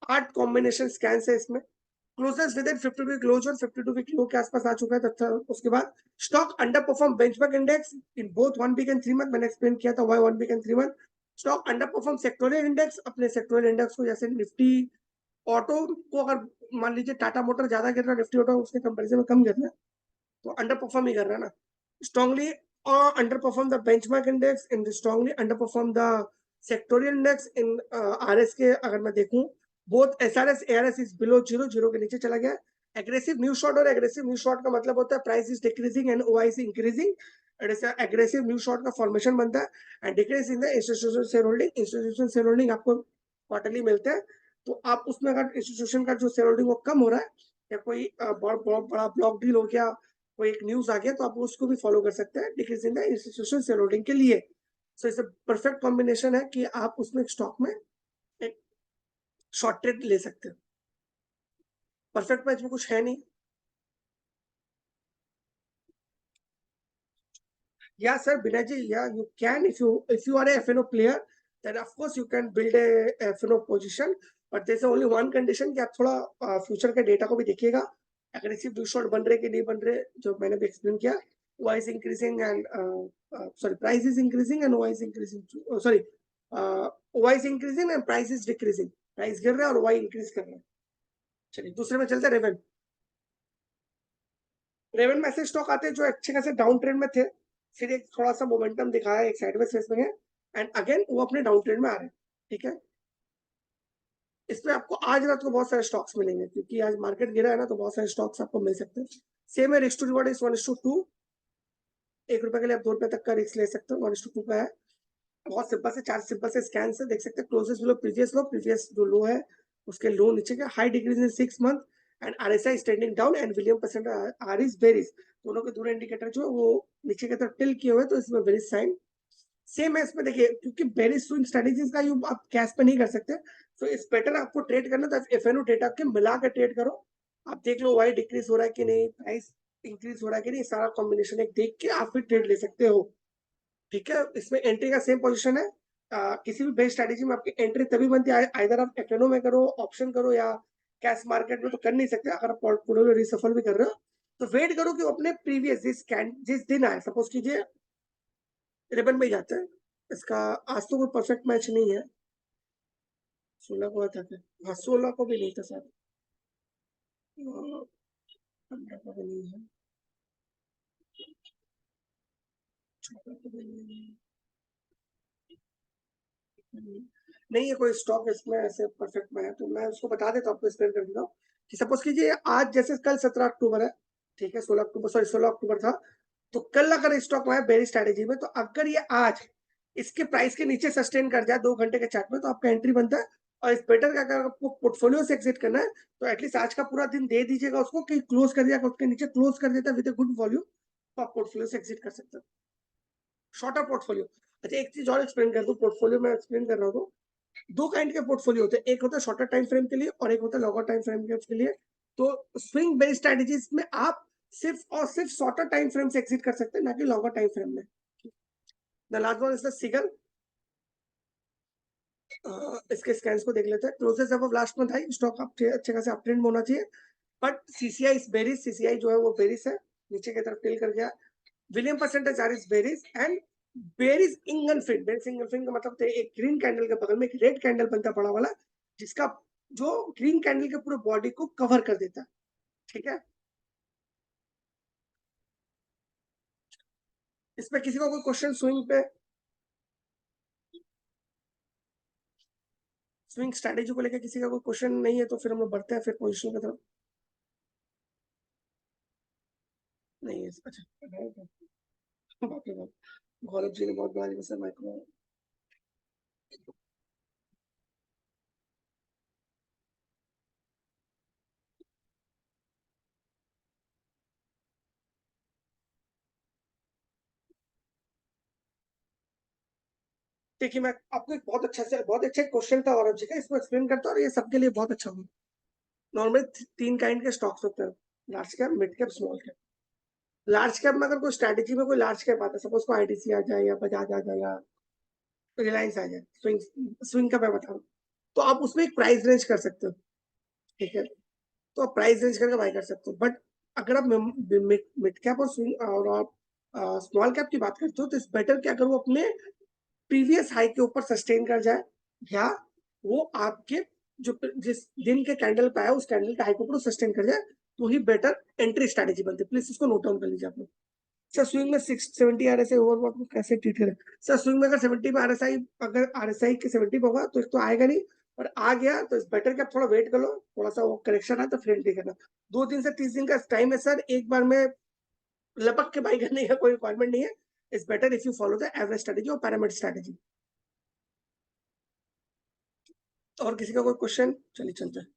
8 कॉम्बिनेशन स्कैन है इसमें। Closest within 52 week close और 52 वीक लो के आसपास आ चुका है। तथा उसके बाद stock underperform benchmark index in both 1 week and 3 month. मैंने एक्सप्लेन किया था why 1 week and 3 month. Stock underperform sectorial index, अपने सेक्टोरियल इंडेक्स को, जैसे निफ्टी ऑटो को अगर मान लीजिए टाटा मोटर ज्यादा गिर रहा है, निफ्टी ऑटो उसके कंपैरिजन में कम गिर रहा है, तो अंडर परफॉर्म ही कर रहा है ना। Strongly under perform the benchmark index in strongly under perform the sectoral index in RS के अगर मैं देखूं, both SRS ARS is below zero, zero के नीचे चला गया। एग्रेसिव न्यू शॉर्ट और एग्रेसिव न्यू शॉर्ट का मतलब होता है price is decreasing and OI is increasing. Aggressive new short का फॉर्मेशन बनता है and decrease in the institutional share holding. Institutional share holding आपको क्वार्टरली मिलते हैं, तो आप उसमें अगर इंस्टीट्यूशन का जो शेयर होल्डिंग वो कम हो रहा है या कोई बहुत बड़ा ब्लॉक डील हो गया, कोई एक न्यूज आ गया, तो आप उसको भी फॉलो कर सकते हैं decrease in the institutional share holding के लिए। सो इट्स परफेक्ट कॉम्बिनेशन है कि आप उसमें स्टॉक में एक शॉर्ट ट्रेड ले सकते हो। परफेक्ट मैच में कुछ है नहीं। Yeah, sir, Binaji, yeah, you can if you are a FNO player, then of course you can build a FNO position, but there's only one condition कि आप थोड़ा फ्यूचर के डेटा को भी देखिएगा, एग्रेसिव ड्यू शॉर्ट बन रहे कि नहीं बन रहे, जो मैंने भी एक्सप्लेन किया। Y is increasing and sorry, price is increasing and Y is increasing. Sorry, Y is increasing and price is decreasing. Price गिर रहा है और Y इंक्रीज कर रहा है। चलिए दूसरे में चलते हैं, रेवन। रेवन में ऐसे स्टॉक आते हैं जो अच्छे खासे डाउन ट्रेंड में थे, फिर एक थोड़ा सा मोमेंटम दिखाया, एक साइडवेज फेस में है, एंड अगेन वो अपने डाउन ट्रेंड में आ रहे हैं। ठीक है, इसमें आपको आज रात को बहुत सारे स्टॉक्स मिलेंगे, क्योंकि आज मार्केट गिरा है ना, तो बहुत सारे स्टॉक्स आपको मिल सकते हैं। सेम है, रिस्क टू रिवॉर्ड इज 1:2। 1 रुपए के लिए आप 2 रुपए तक का रिस्क ले सकते हो, 1:2 का है। बहुत सिंपल से 4 सिंपल से स्कैन से देख सकते हैं। Closest below previous low, previous जो लो है उसके लो नीचे के, high decrease in 6 month and RSI standing down and William percent R is bearish, दोनों के दोनों इंडिकेटर जो है वो नीचे की तरफ टिल किए हुए, तो इसमें बेरिस साइन सेम है। इसमें देखिए, क्योंकि बेरिस स्विंग स्ट्रेटजीज का यूज आप कैश पे नहीं कर सकते, तो इस बेटर आपको ट्रेड करना तो एफएनओ डेटा के मिला के ट्रेड करो। आप देख लो वाई डिक्रीज हो रहा है कि नहीं, प्राइस इंक्रीज हो रहा है कि नहीं, सारा कॉम्बिनेशन एक देख के आप भी ट्रेड ले सकते हो। ठीक है, इसमें एंट्री का सेम पोजीशन है। किसी भी बेस्ड स्ट्रेटेजी में आपकी एंट्री तभी बनती है, आइदर आप एफएनओ में करो, ऑप्शन करो, या कैश मार्केट में तो कर नहीं सकते। अगर आप पोर्टफोलियो रिसफल भी कर रहे हो तो वेट करो कि वो अपने प्रीवियस जिस दिन आए, सपोज कीजिए रिबन में ही जाते हैं। इसका आज तो कोई परफेक्ट मैच नहीं है। 16 को था क्या? हाँ, 16 को भी नहीं था शायद, 15 को भी नहीं है, 14 को भी नहीं है। नहीं है कोई स्टॉक इसमें ऐसे परफेक्ट में है, तो मैं उसको बता देता हूँ, आपको एक्सप्लेन कर देता हूँ कि सपोज कीजिए आज जैसे कल 17 अक्टूबर है, ठीक है, 16 अक्टूबर, सॉरी 16 अक्टूबर था, तो कल अगर स्टॉक में है बेरी स्ट्रेटेजी में, तो अगर ये आज इसके प्राइस के नीचे सस्टेन कर जाए 2 घंटे के चार्ट में, तो आपका एंट्री बनता है। और इस बेटर का अगर आपको पोर्टफोलियो से एग्जिट करना है, तो एटलीस्ट आज का पूरा दिन दे दीजिएगा उसको कि क्लोज कर दिया, उसके नीचे क्लोज कर देता है विद गुड वॉल्यूम, तो आप पोर्टफोलियो से एग्जिट कर सकते हो। Shorter portfolio. अच्छा, एक चीज और एक्सप्लेन कर दूं, पोर्टफोलियो में एक्सप्लेन कर रहा हूँ, दो काइंड के पोर्टफोलियो होते हैं, एक होता है शॉर्टर टाइम फ्रेम के लिए और एक होता है लॉन्गर टाइम फ्रेम के लिए। तो स्विंग बेस्ड स्ट्रेटजीज में आप सिर्फ और सिर्फ शॉर्टर टाइम फ्रेम से एग्जिट कर सकते हैं, ना कि लॉन्गर टाइम फ्रेम में। The last one is the signal. इसके स्कैन्स को देख लेते हैं। क्लोजेस्ट अब लास्ट मंथ आई, स्टॉक अच्छे खासे अप ट्रेंड होना चाहिए, but CCI is berries, CCI जो है वो बेरिस है, नीचे की तरफ टिल कर गया। William percentage R is bearish and bearish engulfing. Bearish engulfing का मतलब एक ग्रीन कैंडल के बगल में एक रेड कैंडल बनता है बड़ा वाला, जिसका जो ग्रीन कैंडल के पूरे बॉडी को कवर कर देता है। ठीक है, इसमें किसी को कोई क्वेश्चन स्विंग पे? स्विंग स्ट्रैटेजी को लेकर किसी का कोई क्वेश्चन नहीं है तो फिर हम लोग बढ़ते हैं फिर पोजिशन की तरफ। नहीं है, अच्छा है क्या? बाप रे बाप, गौरव जी ने बहुत बड़ा दिवस है माइक्रो। देखिए मैं आपको एक बहुत अच्छा क्वेश्चन था गौरव जी का, इसको एक्सप्लेन करता हूँ और ये सबके लिए बहुत अच्छा होगा। नॉर्मली 3 काइंड के स्टॉक्स होते हैं, large cap, mid cap, small cap. Large cap में अगर कोई स्ट्रैटेजी में कोई लार्ज कैप आता है, सपोज को आईटीसी आ जाए या बजाज आ जाए या रिलायंस आ जाए, स्विंग स्विंग का मैं बता रहा हूँ, तो आप उसमें एक प्राइस रेंज कर सकते हो, ठीक है, तो आप प्राइस रेंज करके बाय कर सकते हो। बट अगर आप मिड कैप और स्विंग और आप स्मॉल कैप की बात करते हो तो इट्स बेटर कि अगर वो अपने प्रीवियस हाई के ऊपर सस्टेन कर जाए या वो आपके जो जिस दिन के कैंडल पे आया उस कैंडल के हाई के ऊपर सस्टेन कर जाए, तो ही बेटर एंट्री स्ट्रैटेजी बनती है। प्लीज इसको नोट डाउन कर लीजिए आप लोग। सर स्विंग में 670 आरएसआई ओवरबॉट को कैसे ट्रीट करें? सर स्विंग में अगर 70 में आरएसआई, अगर आरएसआई के 70 पे होगा तो एक तो आएगा नहीं, और आ गया तो बेटर कि आप थोड़ा वेट कर लो, थोड़ा सा वो करेक्शन है तो फिर एंट्री करना। 2 दिन से 30 दिन का टाइम है सर, एक बार में लपक के बाई करने का कोई रिक्वायरमेंट नहीं है। It's better if you follow the average strategy और पैरामीटर स्ट्रेटेजी। और किसी का कोई क्वेश्चन? चलिए चलते हैं।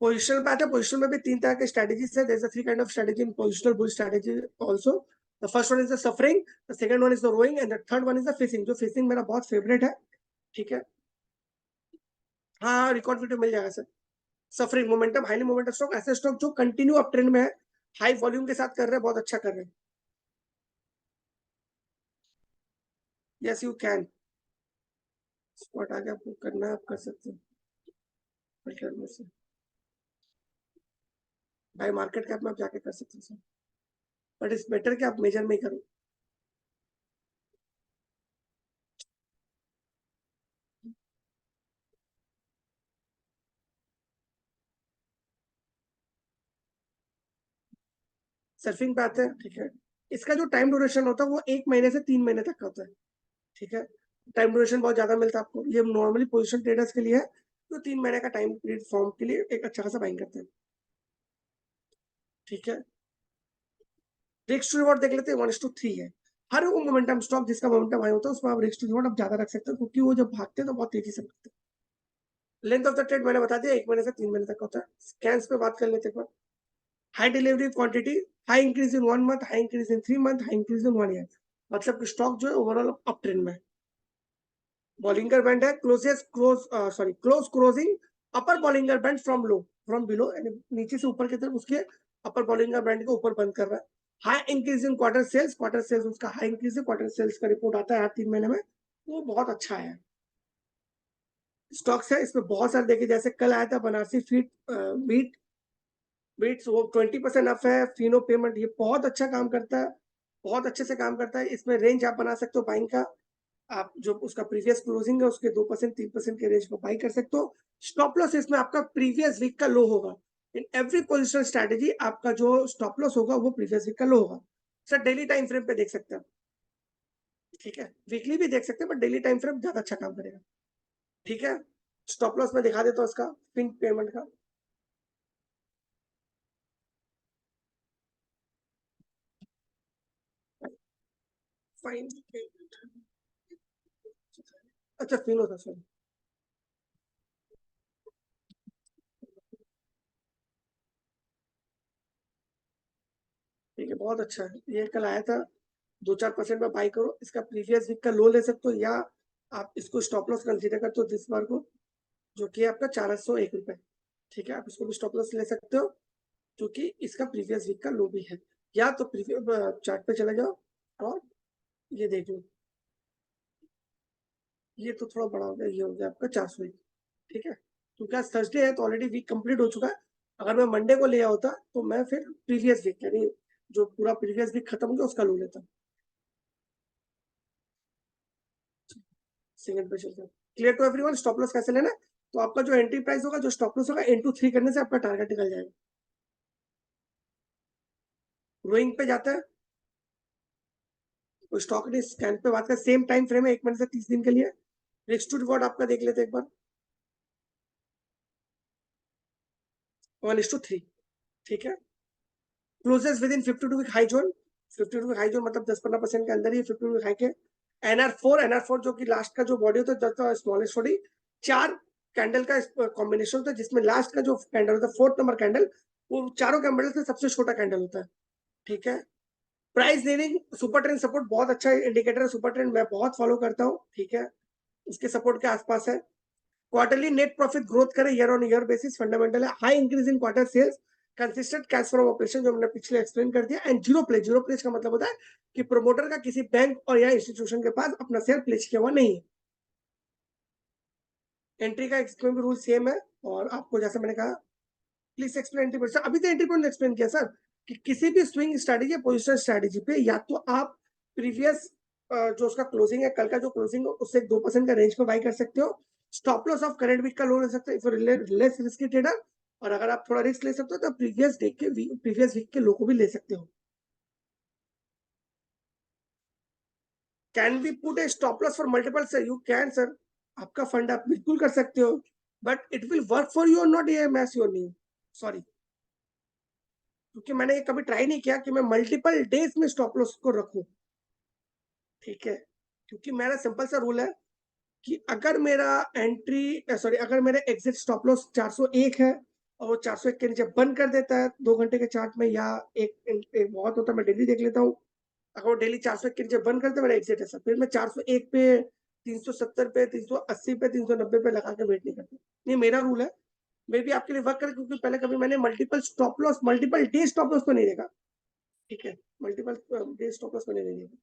पोजिशनल पे आते हैं। पोजिशनल में भी 3 तरह के स्ट्रेटेजीज है। There is 3 kind of strategy in positional bull strategy also. The first one is the suffering, the second one is the rowing and the third one is the fishing. जो fishing मेरा बहुत favourite है, ठीक है। हाँ, record video मिल जाएगा sir. Suffering momentum, highly momentum stock, ऐसे stock जो कंटिन्यू अप ट्रेंड में है, हाई वॉल्यूम के साथ कर रहे हैं, बहुत अच्छा कर रहे हैं। यस यू कैन, स्पॉट आगे आपको करना है, आप कर सकते हैं फिल्टर में से। भाई मार्केट कैप में आप जाके कर सकते हैं सर, बट इट्स बेटर कि आप मेजर में ही करो। सर्फिंग पे आते हैं, ठीक है। इसका जो टाइम ड्यूरेशन होता है वो 1 महीने से 3 महीने तक का होता है, ठीक है। टाइम ड्यूरेशन बहुत ज्यादा मिलता है आपको, ये नॉर्मली पोजिशन ट्रेडर्स के लिए है, तो 3 महीने का टाइम पीरियड फॉर्म के लिए एक अच्छा खासा बाइंग करते हैं, ठीक है। रिस्क टू रिवॉर्ड देख लेते हैं, 1:3 है। हर वो मोमेंटम स्टॉक जिसका मोमेंटम हाई होता है उसमें आप रिस्क टू रिवॉर्ड आप ज्यादा रख सकते हो, क्योंकि वो जब भागते हैं तो बहुत तेजी से भागते हैं। लेंथ ऑफ द ट्रेड मैंने बता दिया, 1 महीने से 3 महीने तक होता है। स्कैन्स पे बात कर लेते हैं। High delivery quantity, high increase in 1 month, high increase in 3 month, high increase in 1 year. मतलब कि स्टॉक जो है ओवरऑल अप ट्रेंड में है। बॉलिंगर बैंड है, close closing upper Bollinger banned from low, from below, यानी नीचे से ऊपर की तरफ उसके अपर बॉलिंगर बैंड को ऊपर बंद कर रहा है। High increase in quarter sales उसका हाई इंक्रीज है, क्वार्टर सेल्स का रिपोर्ट आता है हर 3 महीने में, वो बहुत अच्छा है। स्टॉक्स है इसमें बहुत सारे, देखिए जैसे कल आया था बनारसी फीट मीट बीट्स, वो 20% अप है। फिनो पेमेंट ये बहुत अच्छा काम करता है, बहुत अच्छे से काम करता है। इसमें रेंज आप बना सकते हो बाइंग का, आप जो उसका प्रीवियस क्लोजिंग है उसके 2% 3% के रेंज में बाई कर सकते हो। स्टॉप लॉस इसमें आपका प्रीवियस वीक का लो होगा। इन एवरी पोजिशनल स्ट्रेटेजी आपका जो स्टॉप लॉस होगा वो प्रीवियस वीक का लो होगा। सर डेली टाइम फ्रेम पे देख सकते हैं, ठीक है, वीकली भी देख सकते हैं, बट डेली टाइम फ्रेम ज्यादा अच्छा काम करेगा, ठीक है। स्टॉप लॉस में दिखा देता हूँ इसका, पिंक पेमेंट का। फाइन, अच्छा फिनो था सर, ठीक है, बहुत अच्छा है। ये कल आया था, 2-4% में बाई करो। इसका प्रीवियस वीक का लो ले सकते हो, या आप इसको स्टॉप लॉस कंसीडर करते हो दिस बार को, जो कि आपका 401 रुपए, ठीक है। आप इसको भी स्टॉप लॉस ले सकते हो, क्योंकि इसका प्रीवियस वीक का लो भी है। या तो प्रीवियस चार्ट पे चले जाओ और ये देख लो, ये तो थोड़ा बड़ा हो गया, ये हो गया आपका 401, ठीक है। क्योंकि आज थर्सडे है तो ऑलरेडी वीक कंप्लीट हो चुका है। अगर मैं मंडे को ले होता तो मैं फिर प्रीवियस वीक, यानी जो पूरा प्रीवियस वीक खत्म हो गया उसका लो लेता। सिंगल पे चलते हैं। Clear to everyone, stop loss कैसे लेना है? तो आपका जो एंट्री प्राइस होगा, जो स्टॉप लॉस होगा, इंटू 3 करने से आपका टारगेट निकल जाएगा। रोइंग पे जाता है, वो स्टॉक ने स्कैन पे बात कर, सेम टाइम फ्रेम है 1 महीने से 30 दिन के लिए। रिस्क टू रिवॉर्ड आपका देख लेते हैं एक बार, 1:3, ठीक है। Closes within 52 week high zone, 52 week high zone मतलब 10-15% के अंदर ही 52 वीक हाई के। NR4 जो कि लास्ट का जो बॉडी होता है, स्मॉलेस्ट बॉडी, 4 कैंडल का कॉम्बिनेशन होता है, जिसमें लास्ट का जो कैंडल होता है 4th नंबर कैंडल, वो चारों कैंडल से सबसे छोटा कैंडल होता है, ठीक है। Price leading super trend support बहुत अच्छा इंडिकेटर है, सुपर ट्रेंड मैं बहुत फॉलो करता हूँ, ठीक है, उसके सपोर्ट के आसपास है। क्वार्टरली नेट प्रॉफिट ग्रोथ करे year on year basis, fundamental है। High increase in quarter sales, consistent cash flow operation, जो मैंने पिछले एक्सप्लेन कर दिया। And zero pledge, zero pledge का मतलब होता है कि प्रोमोटर का किसी बैंक और या इंस्टीट्यूशन के पास अपना शेयर प्लेज किया हुआ नहीं है। एंट्री का एक्सप्लेन रूल सेम है, और आपको जैसे मैंने कहा प्लीज एक्सप्लेन एंट्री पॉइंट। अभी तो एंट्री पॉइंट एक्सप्लेन किया सर, कि किसी भी स्विंग स्ट्रेटेजी, पोजिशन स्ट्रेटेजी पे या तो आप प्रीवियस जो उसका क्लोजिंग है, कल का जो क्लोजिंग है उससे 2% का रेंज में बाई कर सकते हो। Stop loss of current week का लो ले सकते हो लेस रिस्की ट्रेडर, और अगर आप थोड़ा रिस्क ले सकते हो तो प्रीवियस वीक के लो को भी ले सकते हो। Can be put a stop loss for multiple sir, you can sir, आपका फंड आप बिल्कुल कर सकते हो, but it will work for you और not as your need, sorry, क्योंकि मैंने ये कभी ट्राई नहीं किया कि मैं मल्टीपल डेज में स्टॉप लॉस को रखूं, ठीक है। क्योंकि मेरा सिंपल सा रूल है कि अगर मेरा अगर मेरा एग्जिट स्टॉप लॉस 401 है और वो 401 के नीचे बंद कर देता है 2 घंटे के चार्ट में, या एक बहुत होता है मैं डेली देख लेता हूँ, अगर वो डेली 401 के नीचे बंद करते मेरा एग्जिट है सर, फिर मैं 401 पे, 370 पे, 380 पे, 390 पे लगा के वेट नहीं करता। ये मेरा रूल है, मे भी आपके लिए वर्क करे, क्योंकि पहले कभी मैंने मल्टीपल डे स्टॉप लॉस को नहीं देखा, ठीक है, मल्टीपल डे स्टॉप लॉस को नहीं देखा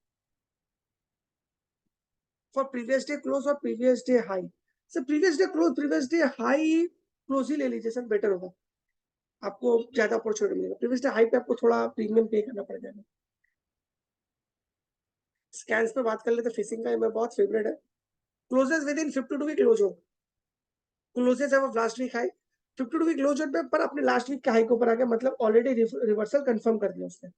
फॉर प्रीवियस डे क्लोज और previous day high. Sir previous day close, previous day high close ही ले लीजिए सर, बेटर होगा, आपको ज्यादा अपॉर्चुनिटी मिलेगा। प्रीवियस डे हाई पे आपको थोड़ा प्रीमियम पे करना पड़ जाएगा। स्कैन्स पे बात कर लेते, फिशिंग का मैं बहुत फेवरेट है। Closes within 52 week low zone, closes है वो last week high, 52 week low zone पे पर अपने लास्ट वीक के हाई के ऊपर आ गया, मतलब ऑलरेडी रिवर्सल कंफर्म कर दिया उसने।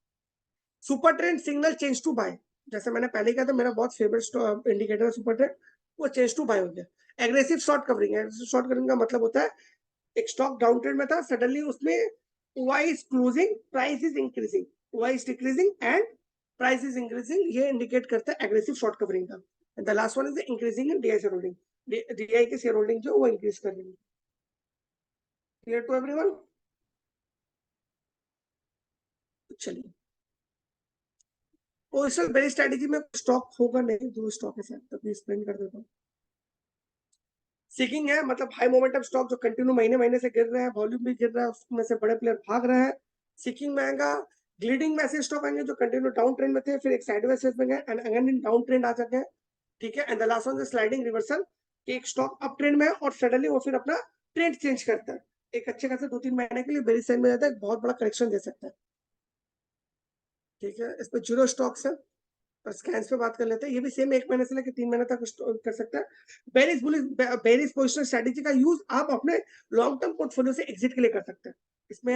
Super trend signal change to buy, जैसे मैंने पहले कहा था मेरा बहुत फेवरेट इंडिकेटर है सुपर ट्रेंड, वो चेंज टू बाय हो गया। Aggressive short covering, aggressive short covering का मतलब होता है एक स्टॉक डाउन ट्रेंड में था, सडनली उसमें Y is closing, price is increasing, Y is decreasing and price is increasing, ये इंडिकेट करता है एग्रेसिव शॉर्ट कवरिंग का। The last one is increasing in DI share holding, DI की share holding जो वो इंक्रीज कर रही है। Clear to everyone? चलिए, पोजिशनल बेरिश स्ट्रेटजी में स्टॉक होगा नहीं, दो स्टॉक है सर, तभी एक्सप्लेन कर देता हूँ। सीकिंग है मतलब हाई मोमेंटम स्टॉक जो कंटिन्यू महीने महीने से गिर रहे हैं, वॉल्यूम भी गिर रहा है, उसमें से बड़े प्लेयर भाग रहे हैं, सीकिंग में आएगा। ग्लीडिंग में ऐसे स्टॉक आएंगे जो कंटिन्यू डाउन ट्रेंड में थे, फिर एक साइडवेज फेज में गए and again in down trend आ जाते हैं, ठीक है। And the last one is sliding reversal, एक स्टॉक अप ट्रेंड में है और सडनली वो फिर अपना ट्रेंड चेंज करता है, एक अच्छे खासे 2-3 महीने के लिए बेरिश साइड में जाता है, बहुत बड़ा करेक्शन दे सकता है, ठीक है। इस पर जीरो स्टॉक्स है, और स्कैन्स पे बात कर लेते हैं, ये भी सेम 1 महीने से लेकर 3 महीने तक कर सकते हैं। बेरिश पोजिशनल स्ट्रेटेजी का यूज आप अपने लॉन्ग टर्म पोर्टफोलियो से एग्जिट के लिए कर सकते हैं। इसमें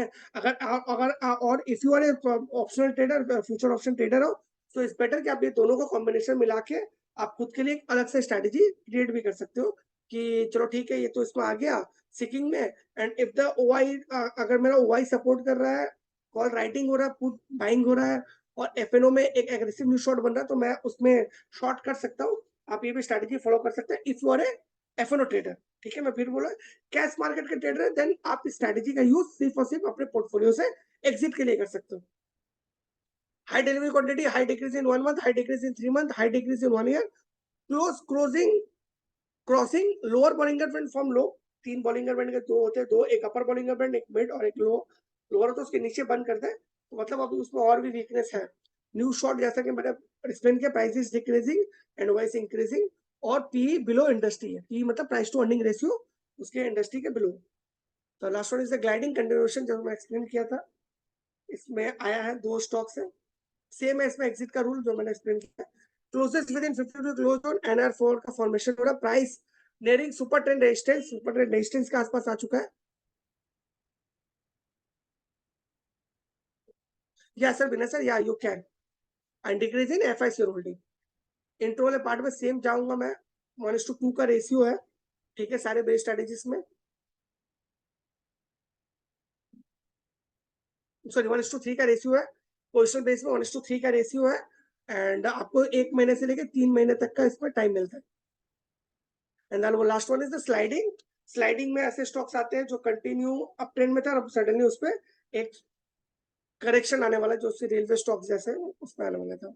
और if you are a optional trader, future option trader हो, तो इट्स बेटर कि आप ये दोनों को कॉम्बिनेशन मिला के आप खुद के लिए एक अलग से स्ट्रेटेजी क्रिएट भी कर सकते हो, कि चलो ठीक है ये तो इसमें आ गया सिकिंग में, एंड इफ द ओआई, अगर मेरा ओआई सपोर्ट कर रहा है, कॉल राइटिंग हो रहा है, पुट बाइंग हो रहा है, और एफएनओ में एक एग्रेसिव न्यू शॉट बन रहा है, तो मैं उसमें शॉर्ट कर सकता हूँ। आप ये भी स्ट्रेटेजी फॉलो कर सकते हैं if you are a FNO trader, ठीक है। मैं फिर बोला कैश मार्केट के ट्रेडर है, देन आप इस स्ट्रेटेजी का यूज सिर्फ और सिर्फ अपने पोर्टफोलियो से एग्जिट के लिए कर सकते हो। High delivery quantity, high decrease in 1 month, high decrease in 3 month, high decrease in 1 year, closing crossing lower Bollinger banned from low, 3 Bollinger band के दो होते हैं, दो, एक अपर बॉलिंगर बैंड, एक मिड और एक लो, लोअर तो उसके नीचे बंद करते हैं, तो मतलब अभी उसमें और भी वीकनेस है। न्यू शॉट जैसा कि मैंने एक्सप्लेन किया, price is decreasing and vice increasing, और पी बिलो इंडस्ट्री है, पी मतलब प्राइस टू अर्निंग रेशियो उसके इंडस्ट्री के बिलो। तो last one is the gliding continuation, जो मैं एक्सप्लेन किया था, इसमें आया है 2 स्टॉक्स है, सेम है इसमें एग्जिट का रूल जो मैंने एक्सप्लेन किया। Closest within 52 close on NR4 का फॉर्मेशन हो रहा है, price nearing super trend resistance के आसपास आ चुका है। या सर बिना सर, या you can and decrease in FI share holding, intro वाले पार्ट में सेम जाऊंगा मैं, 1:2 का रेशियो है, ठीक है, सारे बेस स्ट्रेटेजीज में, सॉरी 1:3 का रेशियो है, पोजिशनल बेस में 1:3 का रेशियो है, एंड आपको 1 महीने से लेकर 3 महीने तक का इसमें टाइम मिलता है। एंड देन वो last one is the sliding. Sliding में ऐसे स्टॉक्स आते हैं जो कंटिन्यू अप ट्रेंड में था और अब सडनली उस पर एक करेक्शन आने वाला, जो रेलवे स्टॉक जैसे उसमें आने वाला था।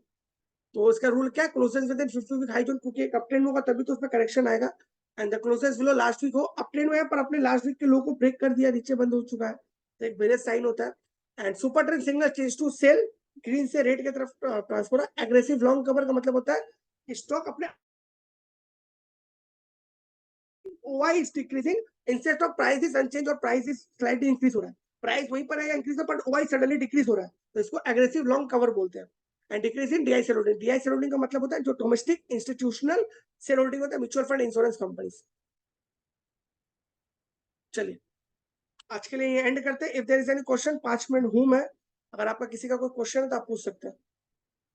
तो उसका रूल क्या है, closes within 50 week high zone, क्योंकि एक अप ट्रेंड होगा तभी तो उसमें करेक्शन आएगा, and the closes below last week हो अप ट्रेंड में है पर अपने लास्ट वीक के लो को ब्रेक कर दिया, नीचे बंद हो चुका है, तो एक बेरियस साइन होता है। And super trend signal change to sell, green से रेड की तरफ ट्रांसफर। एग्रेसिव लॉन्ग कवर का मतलब होता है कि स्टॉक अपने OI is decreasing instead of price is unchanged और price is slightly increase हो रहा है, प्राइस वहीं पर है increase, but OI suddenly decrease हो रहा है, तो इसको एग्रेसिव लॉन्ग कवर बोलते हैं। And decrease in DI share holding, DI share holding का मतलब होता है जो डोमेस्टिक इंस्टीट्यूशनल शेयर होल्डिंग होता है, म्यूचुअल फंड, इंश्योरेंस कंपनीज। चलिए आज के लिए ये एंड करते हैं। If there is any question, 5 minute हूं मैं, अगर आपका किसी का कोई क्वेश्चन है तो आप पूछ सकते हैं,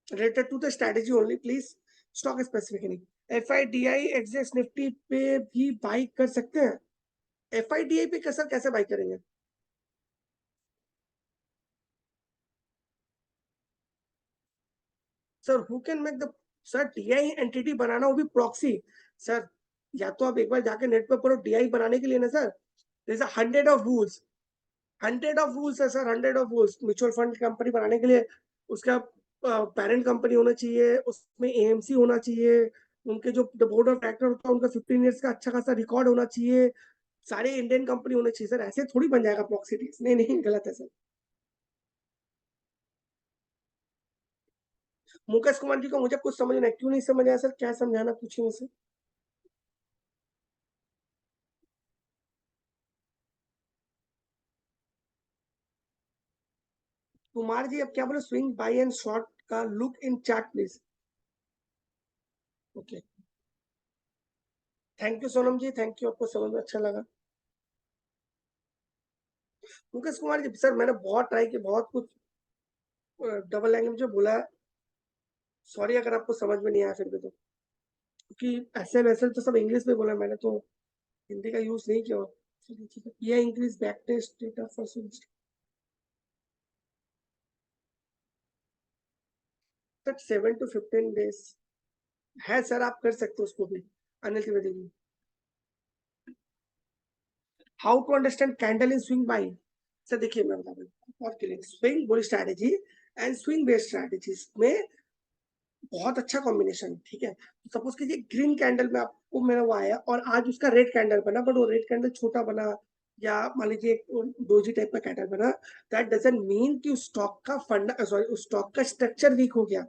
related to the strategy only please, stock specific नहीं। FIDI एक्सेस निफ्टी पे भी बाई कर सकते हैं? FIDI पे कैसे बाई करेंगे? Sir who can make the, sir DI entity बनाना, वो भी प्रॉक्सी। सर या तो आप एक बार जाके नेट पे पढ़ो, DI बनाने के लिए ना sir, there is a 100 of rules, 100 of rules है sir, 100 of rules. Mutual fund company बनाने के लिए उसका पेरेंट कंपनी होना चाहिए, उसमें AMC होना चाहिए, उनके जो बोर्ड ऑफ डायरेक्टर होता है उनका 15 ईयर्स का अच्छा खासा रिकॉर्ड होना चाहिए, सारे इंडियन कंपनी होने चाहिए सर, ऐसे थोड़ी बन जाएगा प्रॉक्सी। नहीं नहीं, गलत है सर। मुकेश कुमार जी को मुझे कुछ समझ नहीं, क्यों नहीं समझ आया सर, क्या समझाना, पूछिए मुझसे। कुमार जी अब क्या बोले, स्विंग बाय एंड शॉर्ट का look in chart please. Okay, thank you Sonam ji, thank you, आपको समझ में अच्छा लगा। मुकेश कुमार जी सर मैंने बहुत ट्राई किया, बहुत कुछ डबल लैंग्वेज में बोला, सॉरी अगर आपको समझ में नहीं आया फिर भी, तो क्योंकि ऐसे वैसे तो सब इंग्लिश में बोला, मैंने तो हिंदी का यूज नहीं किया। चलिए ठीक है, ये increase back test data for तक 7 to 15 डेज है सर, आप कर सकते हो उसको भी। Anil Trivedi ji, how to understand candle in swing buy? Sir देखिए मैं बता दूं और clear, swing bull strategy and swing based strategies में बहुत अच्छा कॉम्बिनेशन, ठीक है। सपोज कीजिए ग्रीन कैंडल में आपको मेरा वो आया और आज उसका रेड कैंडल बना, बट वो रेड कैंडल छोटा बना, या मान लीजिए डोजी टाइप का कैंडल बना, दैट डजंट मीन कि उस स्टॉक का फंडा, सॉरी उस स्टॉक का स्ट्रक्चर वीक हो गया।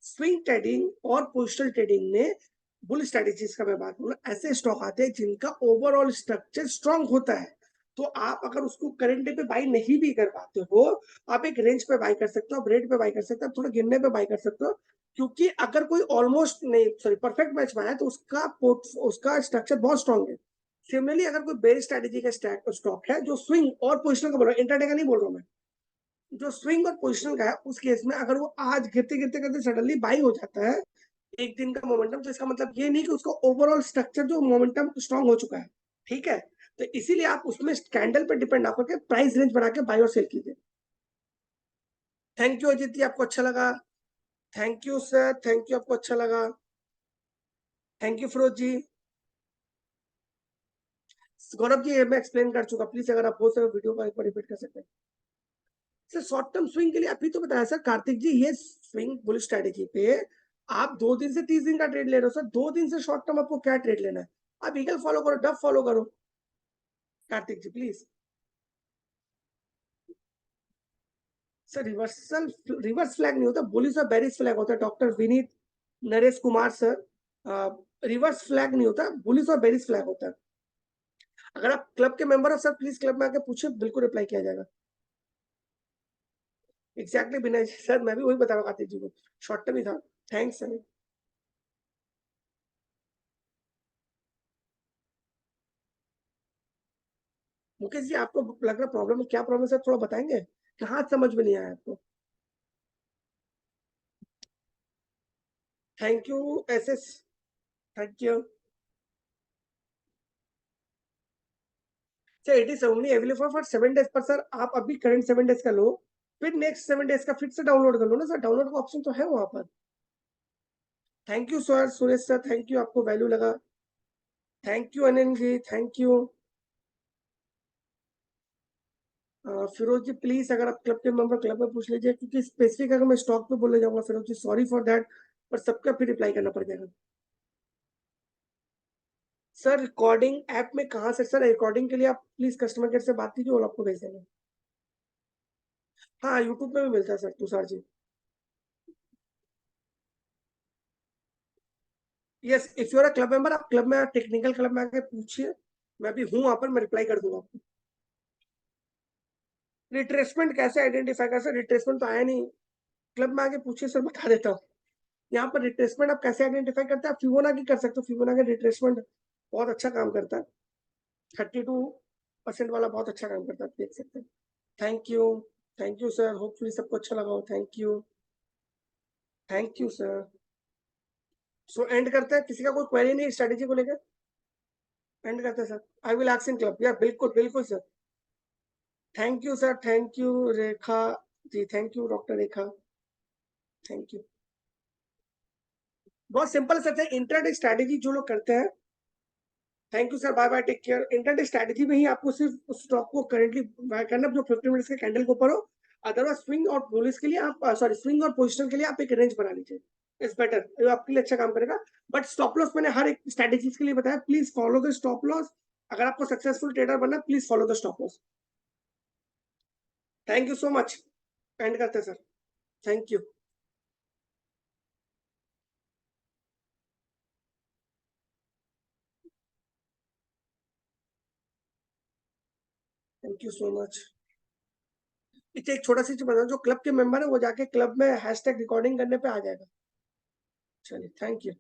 स्विंग ट्रेडिंग और पोजिशनल ट्रेडिंग में बुल स्ट्रेटेजीज का मैं बात करूँ, ऐसे स्टॉक आते हैं जिनका ओवरऑल स्ट्रक्चर स्ट्रांग होता है, तो आप अगर उसको करंट डे पे बाई नहीं भी कर पाते हो, आप एक रेंज पे बाई कर सकते हो, आप रेट पे बाई कर सकते हो, आप थोड़ा गिरने पे बाई कर सकते हो, क्योंकि अगर कोई ऑलमोस्ट नहीं, सॉरी परफेक्ट मैच में है तो उसका स्ट्रक्चर बहुत स्ट्रांग है। सिमिलरली अगर कोई बेस स्ट्रेटेजी का स्टॉक है जो स्विंग और पोजिशनल का बोल रहा हूँ, इंट्राडे का नहीं बोल रहा हूँ मैं, जो स्विंग और पोजिशनल का है, उस केस में अगर वो आज गिरते गिरते करते सडनली बाई हो जाता है एक दिन का मोमेंटम, तो इसका मतलब ये नहीं कि उसका ओवरऑल स्ट्रक्चर जो मोमेंटम स्ट्रांग हो चुका है, ठीक है। तो इसीलिए आप उसमें कैंडल पे डिपेंड ना करके प्राइस रेंज बना के बाई और सेल कीजिए। थैंक यू अजीत जी, आपको अच्छा लगा। Thank you sir, thank you, आपको अच्छा लगा। थैंक यू फिरोज जी। गौरव जी ये मैं एक्सप्लेन कर चुका, प्लीज अगर आप हो सके वीडियो को एक बार रिपीट कर सकते हैं। सर शॉर्ट टर्म स्विंग के लिए अभी तो बताया सर कार्तिक जी, ये स्विंग बुल स्ट्रेटेजी पे आप 2 दिन से 30 दिन का ट्रेड ले रहे हो सर, 2 दिन से शॉर्ट टर्म आपको क्या ट्रेड लेना है? आप ईगल फॉलो करो, डब फॉलो करो, कार्तिक जी प्लीज। सर रिवर्स फ्लैग नहीं होता, बुलिश और बेरिश फ्लैग होता है, doctor Vineet Naresh Kumar sir. Reverse flag नहीं होता, बुलिश और बेरिश फ्लैग होता है। अगर आप क्लब के मेंबर हो सर, प्लीज क्लब में आके पूछे, बिल्कुल रिप्लाई किया जाएगा। एग्जैक्टली विनय सर, मैं भी वही बता रहा हूँ कार्तिक जी को, शॉर्ट टर्म ही था। Thanks sir. मुकेश जी आपको लग रहा प्रॉब्लम है, क्या प्रॉब्लम है सर, थोड़ा बताएंगे, कहाँ समझ में नहीं आया आपको? Thank you SS, thank you. Sir it is only available for 7 days, पर सर आप अभी करंट 7 डेज का लो, फिर नेक्स्ट 7 डेज का फिर से डाउनलोड कर लो ना सर, डाउनलोड का ऑप्शन तो है वहां पर। Thank you sir, Suresh sir thank you, आपको वैल्यू लगा। Thank you Anil ji, thank you. Firoz ji please अगर आप क्लब के मेंबर क्लब में पूछ लीजिए, क्योंकि स्पेसिफिक अगर मैं स्टॉक पे बोलने जाऊंगा फिरोज जी, सॉरी फॉर दैट, पर सबका फिर रिप्लाई करना पड़ जाएगा। सर रिकॉर्डिंग ऐप में कहाँ से? सर रिकॉर्डिंग के लिए आप प्लीज कस्टमर केयर से बात कीजिए, वो आपको भेज देंगे। हाँ यूट्यूब पे भी मिलता है sir, Tushar ji. Yes, if you are a club member, आप क्लब में टेक्निकल क्लब में आके पूछिए, मैं भी हूँ वहां पर, मैं रिप्लाई कर दूंगा आपको। रिट्रेसमेंट कैसे आइडेंटिफाई कर सर? रिट्रेसमेंट तो आया नहीं, क्लब में आके पूछिए सर, बता देता हूँ। यहाँ पर रिट्रेसमेंट आप कैसे आइडेंटिफाई करते हैं? आप फिबोनाची कर सकते हो, फिबोनाची रिट्रेसमेंट बहुत अच्छा काम करता है, 32% वाला बहुत अच्छा काम करता है, आप देख सकते हैं। Thank you, thank you sir, hopefully सबको अच्छा लगा हो, thank you, thank you sir. So and करते हैं, किसी का कोई क्वेरी नहीं स्ट्रेटेजी को लेकर? एंड करते हैं sir, I will ask in club, या बिल्कुल बिल्कुल sir. Thank you sir, thank you Rekha ji, thank you doctor Rekha, thank you. बहुत सिंपल सर है इंटरडे स्ट्रेटेजी जो लोग करते हैं। Thank you sir, bye bye, take care. Intraday strategy में ही आपको सिर्फ उस स्टॉक को करेंटली बाय करना जो 50 मिनट्स के कैंडल के ऊपर हो। अदरवाइज स्विंग और बुलिश के लिए आप सॉरी स्विंग और पोजिशन के लिए आप एक रेंज बना लीजिए, इट्स बेटर, ये आपके लिए अच्छा काम करेगा। बट स्टॉप लॉस मैंने हर एक स्ट्रेटेजीज के लिए बताया, please follow the stop loss. अगर आपको सक्सेसफुल ट्रेडर बनना, please follow the stop loss. Thank you so much, and करते हैं sir, thank you. Thank you so much. पीछे एक छोटा सी चीज बता, जो क्लब के मेंबर है वो जाके क्लब में हैशटैग रिकॉर्डिंग करने पे आ जाएगा। चलिए थैंक यू।